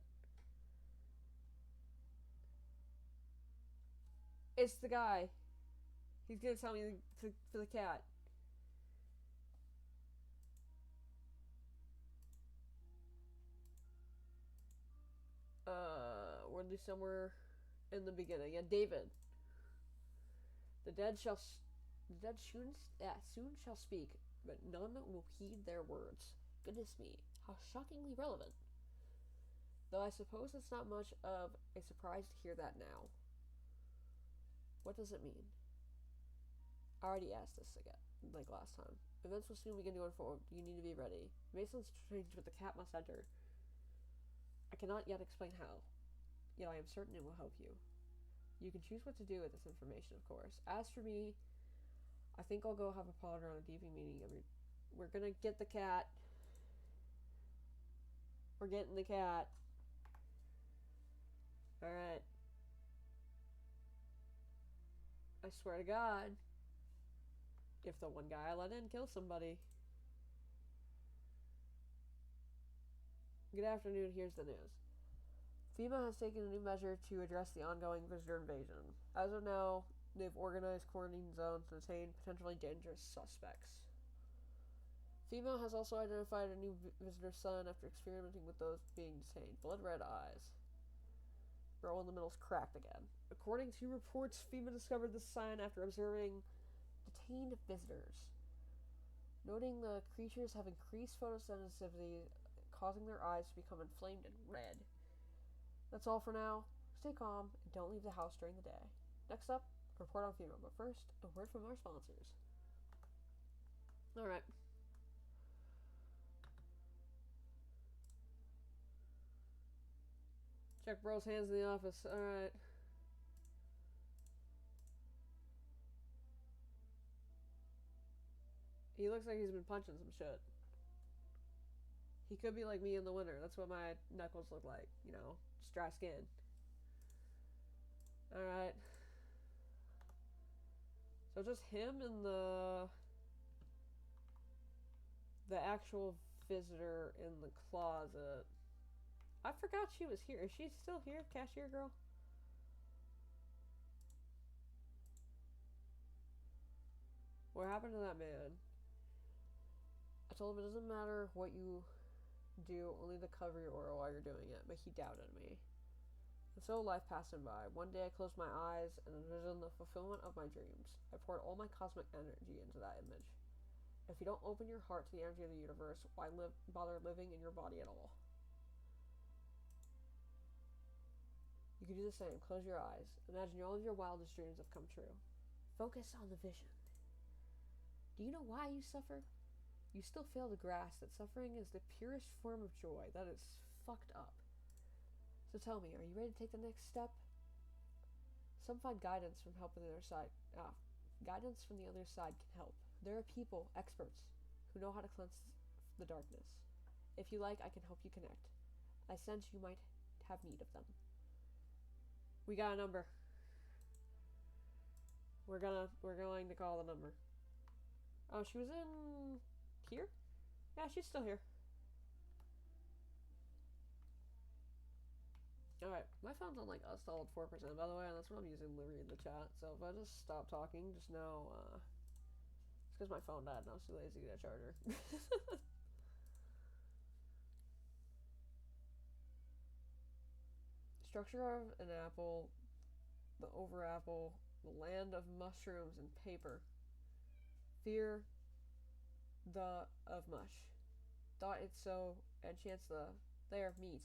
It's the guy. He's gonna tell me for the cat. We're at least somewhere in the beginning. Yeah, David. The dead soon shall speak, but none will heed their words. Goodness me, how shockingly relevant. Though I suppose it's not much of a surprise to hear that now. What does it mean? I already asked this again, like last time. Events will soon begin to unfold. You need to be ready. It may sound strange, but the cat must enter. I cannot yet explain how, yet I am certain it will help you. You can choose what to do with this information, of course. As for me, I think I'll go have a ponder on a debriefing meeting. We're gonna get the cat. We're getting the cat. Alright. I swear to God, if the one guy I let in kills somebody. Good afternoon, here's the news. FEMA has taken a new measure to address the ongoing visitor invasion. As of now, they've organized quarantine zones to detain potentially dangerous suspects. FEMA has also identified a new visitor's son after experimenting with those being detained. Blood red eyes. Bro in the middle's cracked again. According to reports, FEMA discovered this sign after observing detained visitors. Noting the creatures have increased photosensitivity, causing their eyes to become inflamed and red. That's all for now. Stay calm and don't leave the house during the day. Next up, report on funeral. But first, a word from our sponsors. Alright. Check bro's hands in the office. Alright. He looks like he's been punching some shit. He could be like me in the winter. That's what my knuckles look like. You know, just dry skin. Alright. So just him and the actual visitor in the closet. I forgot she was here. Is she still here, cashier girl? What happened to that man? I told him it doesn't matter what you do, only to cover your aura while you're doing it, but he doubted me. And so life passed him by. One day I closed my eyes and envisioned the fulfillment of my dreams. I poured all my cosmic energy into that image. If you don't open your heart to the energy of the universe, why bother living in your body at all? You can do the same. Close your eyes. Imagine all of your wildest dreams have come true. Focus on the vision. Do you know why you suffer? You still fail to grasp that suffering is the purest form of joy. That is fucked up. So tell me, are you ready to take the next step? Some find guidance from help on the other side. Guidance from the other side can help. There are people, experts, who know how to cleanse the darkness. If you like, I can help you connect. I sense you might have need of them. We got a number. We're going to call the number. Oh, she was in here? Yeah, she's still here. Alright, my phone's on like a solid 4%, by the way, and that's what I'm using to read the chat. So if I just stop talking, just know, it's because my phone died and I was too lazy to get a charger. Structure of an apple, the over apple, the land of mushrooms and paper. Fear of mush. Thought it so, and chance there meet.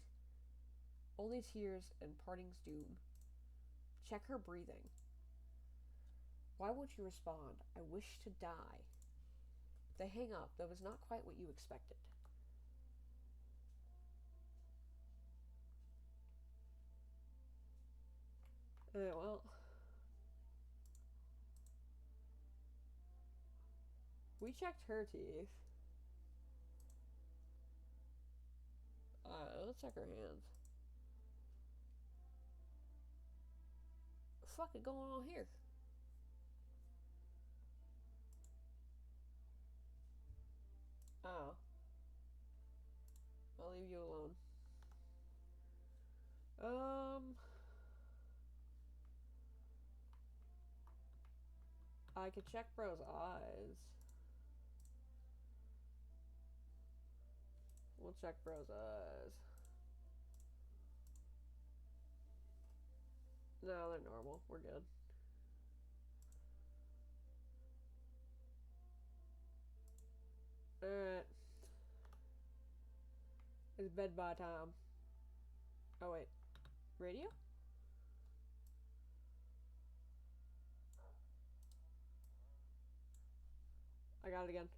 Only tears and parting's doom. Check her breathing. Why won't you respond? I wish to die. They hang up. That was not quite what you expected. Well. We checked her teeth. Let's check her hands. What the fuck is going on here? Oh. I'll leave you alone. I could check bro's eyes. We'll check bro's eyes. No, they're normal. We're good. Alright. It's bed by time. Oh, wait. Radio? I got it again.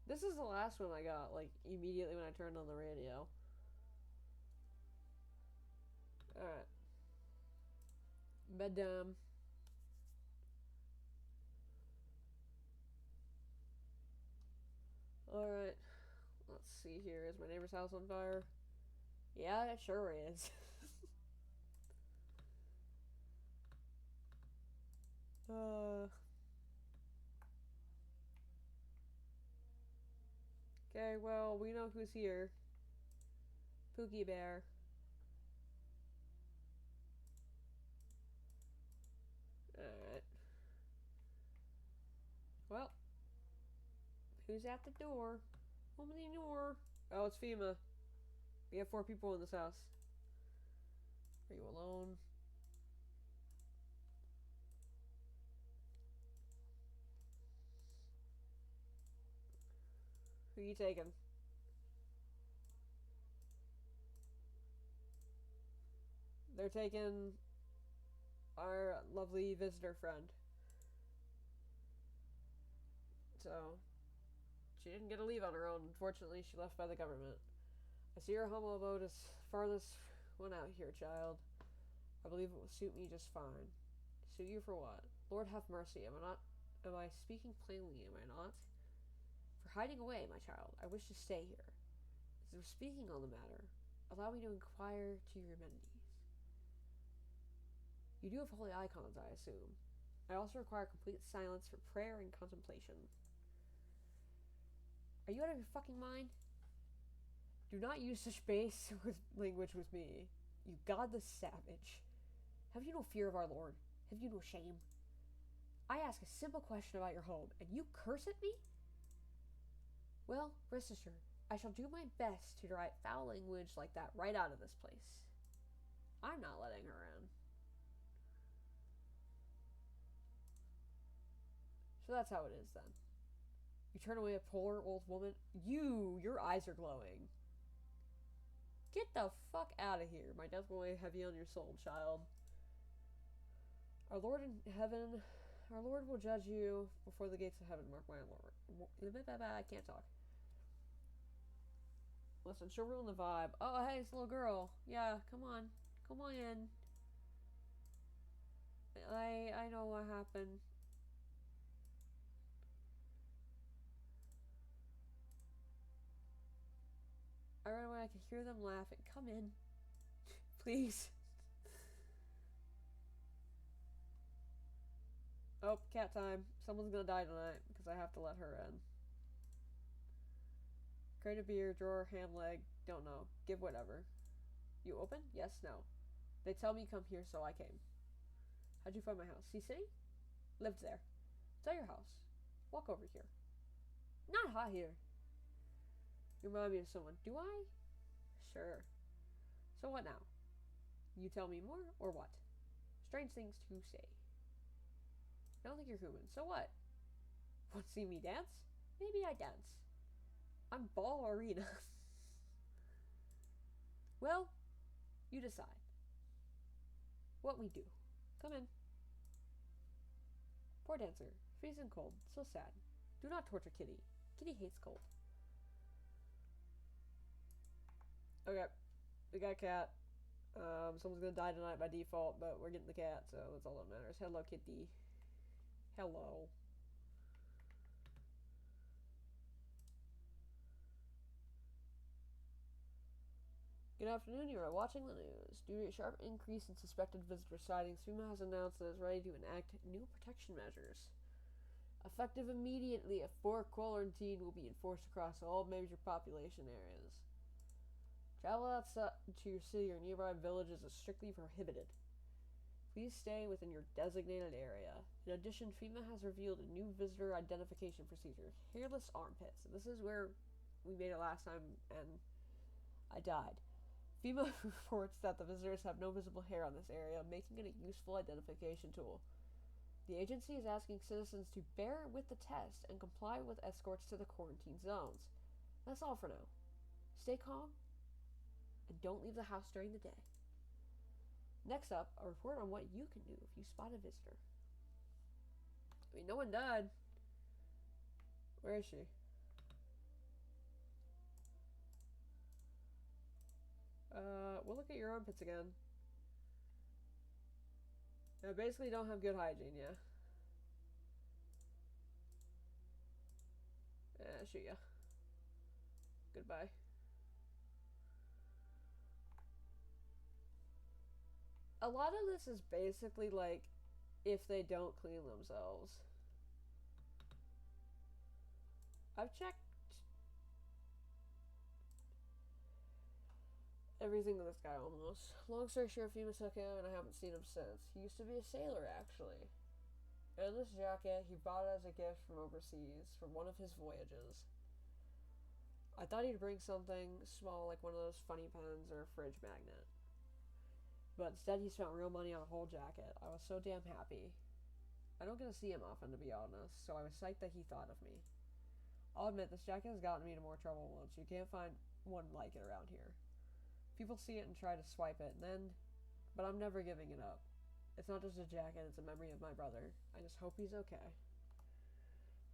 This is the last one I got, like, immediately when I turned on the radio. Alright. Bedtime. Alright. Let's see here. Is my neighbor's house on fire? Yeah, it sure is. Okay, well, we know who's here. Pookie Bear. Alright. Well. Who's at the door? Open the door. Oh, it's FEMA. We have 4 people in this house. Are you alone? Who are you taking? They're taking our lovely visitor friend. So, she didn't get to leave on her own. Unfortunately, she left by the government. I see your humble abode is farthest one out here, child. I believe it will suit me just fine. Suit you for what? Lord have mercy, am I speaking plainly, am I not? For hiding away, my child, I wish to stay here. As we're speaking on the matter, allow me to inquire to your amenities. You do have holy icons, I assume. I also require complete silence for prayer and contemplation. Are you out of your fucking mind? Do not use such base language with me, you godless savage. Have you no fear of our Lord? Have you no shame? I ask a simple question about your home, and you curse at me? Well, rest assured, I shall do my best to drive foul language like that right out of this place. I'm not letting her in. So that's how it is then. You turn away a poor old woman. Your eyes are glowing. Get the fuck out of here. My death will weigh heavy on your soul, child. Our Lord in heaven, our Lord will judge you before the gates of heaven, mark my Lord. I can't talk. Listen, she'll ruin the vibe. Oh, hey, it's a little girl. Yeah, come on. Come on in. I know what happened. I ran away. I could hear them laughing. Come in. Please. Oh, cat time. Someone's gonna die tonight because I have to let her in. Crate of beer, drawer, ham leg. Don't know. Give whatever. You open? Yes, no. They tell me come here, so I came. How'd you find my house? Sea City? Lived there. It's at your house. Walk over here. Not hot here. You remind me of someone. Do I? Sure. So what now? You tell me more, or what? Strange things to say. I don't think you're human. So what? Want to see me dance? Maybe I dance. I'm ballerina. Well, you decide. What we do. Come in. Poor dancer. Freezing cold. So sad. Do not torture Kitty. Kitty hates cold. Okay. We got a cat. Someone's gonna die tonight by default, but we're getting the cat, so that's all that matters. Hello, Kitty. Hello. Good afternoon, you are watching the news. Due to a sharp increase in suspected visitor sightings, FEMA has announced that it is ready to enact new protection measures. Effective immediately, a 4 quarantine will be enforced across all major population areas. Travel outside to your city or nearby villages is strictly prohibited. Please stay within your designated area. In addition, FEMA has revealed a new visitor identification procedure, hairless armpits. And this is where we made it last time and I died. FEMA reports that the visitors have no visible hair on this area, making it a useful identification tool. The agency is asking citizens to bear with the test and comply with escorts to the quarantine zones. That's all for now. Stay calm and don't leave the house during the day. Next up, a report on what you can do if you spot a visitor. I mean, no one died. Where is she? We'll look at your armpits again. I basically don't have good hygiene, yeah. Shoot ya. Goodbye. A lot of this is basically like if they don't clean themselves. I've checked everything with this guy almost. Long story short, FEMA took him and I haven't seen him since. He used to be a sailor, actually. And this jacket, he bought it as a gift from overseas, from one of his voyages. I thought he'd bring something small, like one of those funny pens or a fridge magnet. But instead he spent real money on a whole jacket. I was so damn happy. I don't get to see him often, to be honest, so I was psyched that he thought of me. I'll admit, this jacket has gotten me into more trouble once. You can't find one like it around here. People see it and try to swipe it, and then but I'm never giving it up. It's not just a jacket, it's a memory of my brother. I just hope he's okay.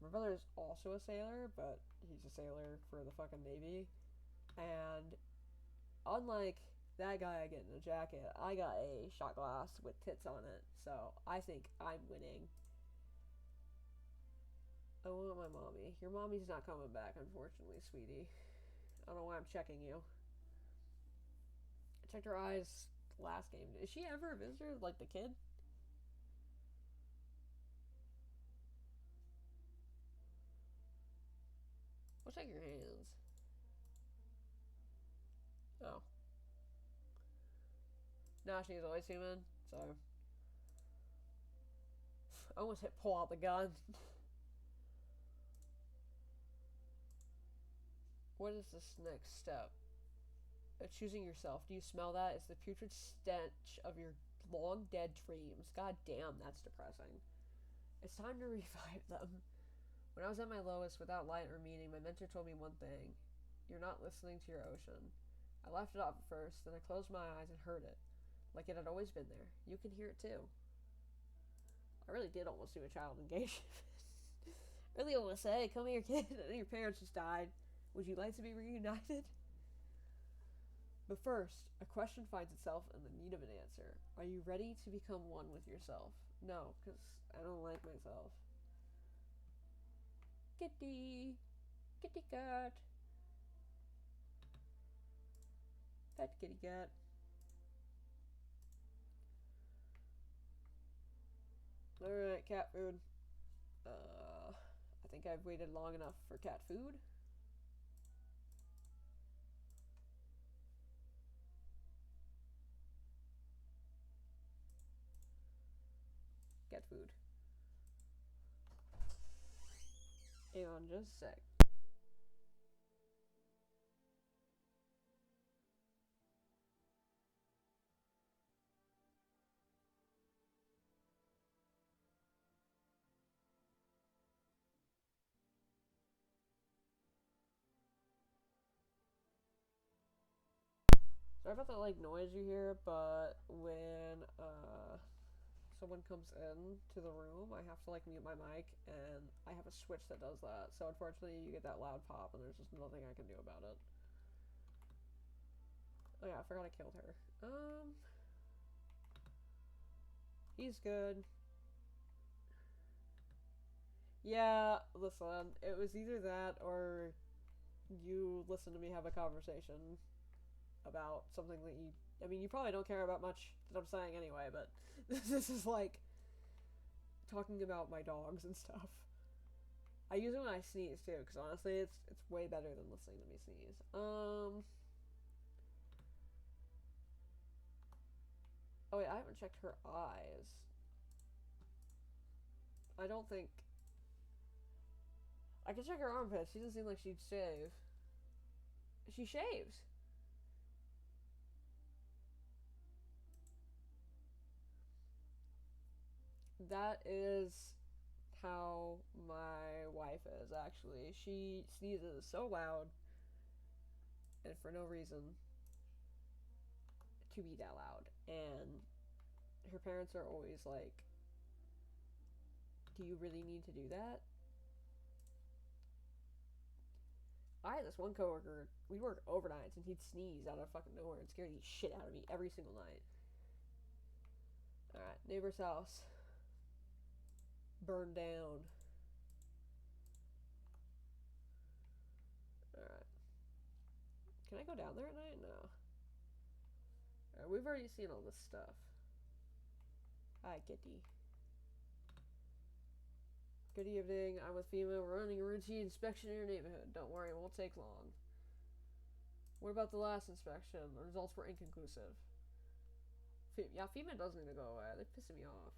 My brother is also a sailor, but he's a sailor for the fucking Navy. And unlike that guy getting a jacket, I got a shot glass with tits on it, so I think I'm winning. I want my mommy. Your mommy's not coming back, unfortunately, sweetie. I don't know why I'm checking you. I checked her eyes last game. Is she ever a visitor, like the kid? What's like your hands? Oh. Nah, she's always human, so. I almost hit pull out the gun. What is this next step? Choosing yourself. Do you smell that? It's the putrid stench of your long dead dreams. God damn, that's depressing. It's time to revive them. When I was at my lowest, without light or meaning, my mentor told me one thing. You're not listening to your ocean. I laughed it off at first, then I closed my eyes and heard it. Like it had always been there. You can hear it too. I really did almost do a child engagement. Really almost say, come here, kid. And your parents just died. Would you like to be reunited? But first, a question finds itself in the need of an answer. Are you ready to become one with yourself? No, because I don't like myself. Kitty. Kitty cat. Pet kitty cat. Alright, cat food. I think I've waited long enough for cat food. Cat food. Hang on just a sec. Sorry about that like noise you hear, but when someone comes in to the room, I have to like mute my mic, and I have a switch that does that. So unfortunately, you get that loud pop, and there's just nothing I can do about it. Oh yeah, I forgot I killed her. He's good. Yeah, listen, it was either that or you listen to me have a conversation about something that you. I mean, you probably don't care about much that I'm saying anyway, but this is like talking about my dogs and stuff. I use it when I sneeze too, because honestly, it's way better than listening to me sneeze. Oh wait, I haven't checked her eyes. I don't think I can check her armpits. She doesn't seem like she'd shave. She shaves. That is how my wife is, actually. She sneezes so loud and for no reason to be that loud. And her parents are always like, do you really need to do that? I had this one coworker, we'd work overnights, and he'd sneeze out of fucking nowhere and scare the shit out of me every single night. Alright, neighbor's house. Burned down. Alright. Can I go down there at night? No. Alright, we've already seen all this stuff. Hi, Kitty. Good evening. I'm with FEMA. We're running a routine inspection in your neighborhood. Don't worry, it won't take long. What about the last inspection? The results were inconclusive. Yeah, FEMA does need to go away. They're pissing me off.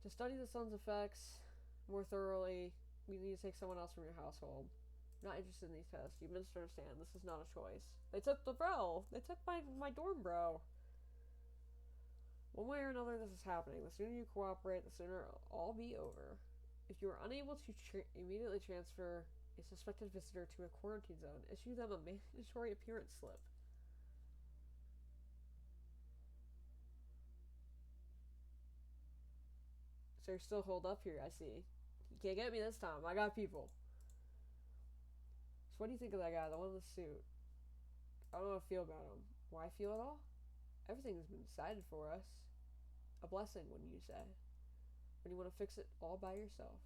To study the sun's effects more thoroughly, we need to take someone else from your household. I'm not interested in these tests. You must understand, this is not a choice. They took the bro. They took my dorm bro. One way or another, this is happening. The sooner you cooperate, the sooner it'll all be over. If you are unable to immediately transfer a suspected visitor to a quarantine zone, issue them a mandatory appearance slip. So you're still holed up here, I see. You can't get me this time. I got people. So what do you think of that guy, the one in the suit? I don't know how I feel about him. Why feel at all? Everything's been decided for us. A blessing, wouldn't you say? When you want to fix it all by yourself.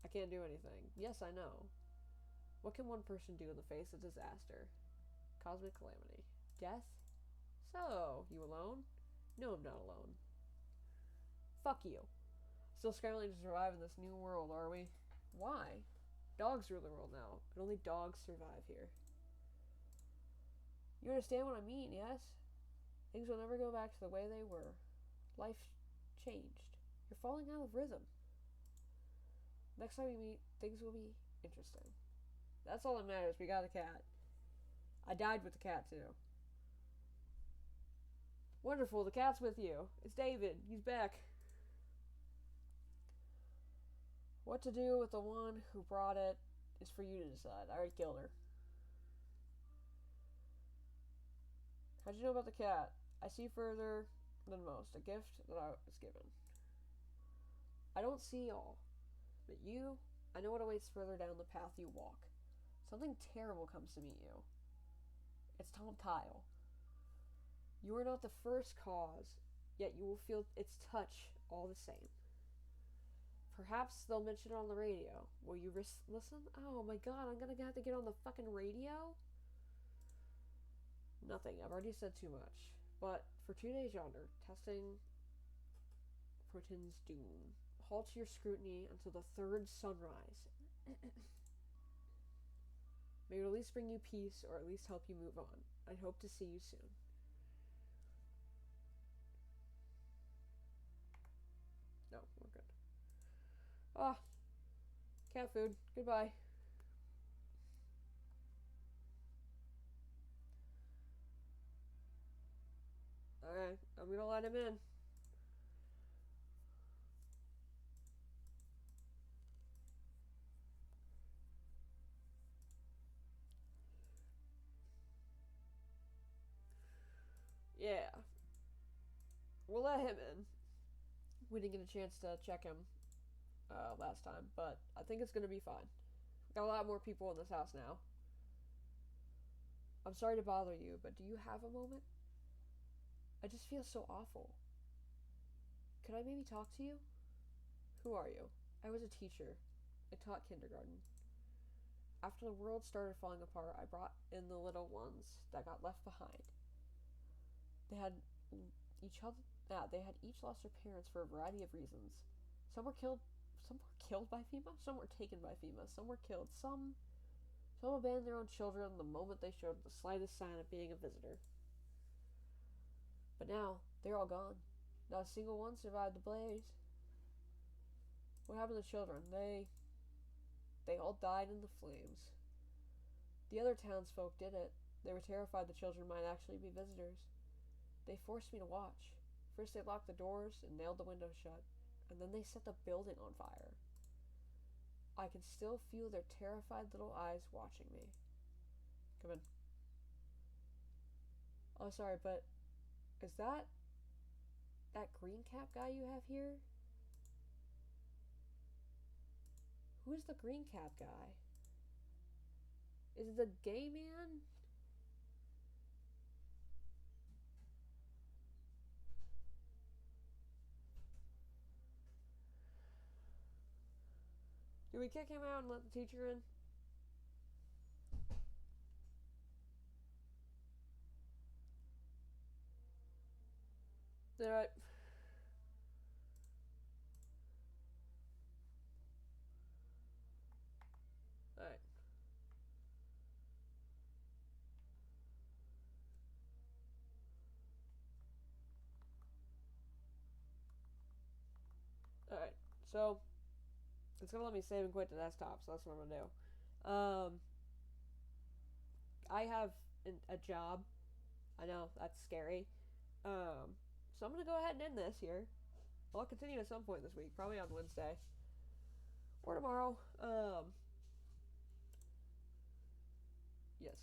I can't do anything. Yes, I know. What can one person do in the face of disaster? Cosmic calamity. Death? So, you alone? No, I'm not alone. Fuck you. Still scrambling to survive in this new world, are we? Why? Dogs rule the world now, and only dogs survive here. You understand what I mean, yes? Things will never go back to the way they were. Life changed. You're falling out of rhythm. Next time we meet, things will be interesting. That's all that matters. We got a cat. I died with the cat, too. Wonderful, the cat's with you. It's David. He's back. What to do with the one who brought it is for you to decide. I already killed her. How'd you know about the cat? I see further than most. A gift that I was given. I don't see all. But you, I know what awaits further down the path you walk. Something terrible comes to meet you. It's Tom Kyle. You are not the first cause, yet you will feel its touch all the same. Perhaps they'll mention it on the radio. Will you listen? Oh my god, I'm gonna have to get on the fucking radio? Nothing. I've already said too much. But for 2 days yonder, testing Proton's doom. Halt your scrutiny until the third sunrise. May it at least bring you peace, or at least help you move on. I hope to see you soon. No, we're good. Ah, cat food. Goodbye. Alright, I'm gonna let him in. Yeah. We'll let him in. We didn't get a chance to check him last time, but I think it's gonna be fine. Got a lot more people in this house now. I'm sorry to bother you, but do you have a moment? I just feel so awful. Could I maybe talk to you? Who are you? I was a teacher. I taught kindergarten. After the world started falling apart, I brought in the little ones that got left behind. They had each lost their parents for a variety of reasons. Some were killed by FEMA, some were taken by FEMA, some were killed, some abandoned their own children the moment they showed the slightest sign of being a visitor. But now, they're all gone. Not a single one survived the blaze. What happened to the children? They all died in the flames. The other townsfolk did it. They were terrified the children might actually be visitors. They forced me to watch. First they locked the doors and nailed the windows shut, and then they set the building on fire. I can still feel their terrified little eyes watching me. Come in. Oh, sorry, but is that green cap guy you have here? Who's the green cap guy? Is it the gay man? Do we kick him out and let the teacher in? Alright. Alright. Alright. So, it's gonna let me save and quit the desktop, so that's what I'm gonna do. I have a job. I know, that's scary. So I'm gonna go ahead and end this here. I'll continue at some point this week, probably on Wednesday. Or tomorrow. Yes.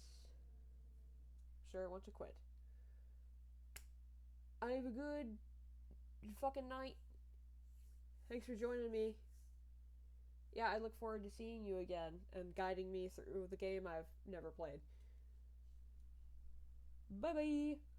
Sure, I want to quit. I have a good fucking night. Thanks for joining me. Yeah, I look forward to seeing you again and guiding me through the game I've never played. Bye bye!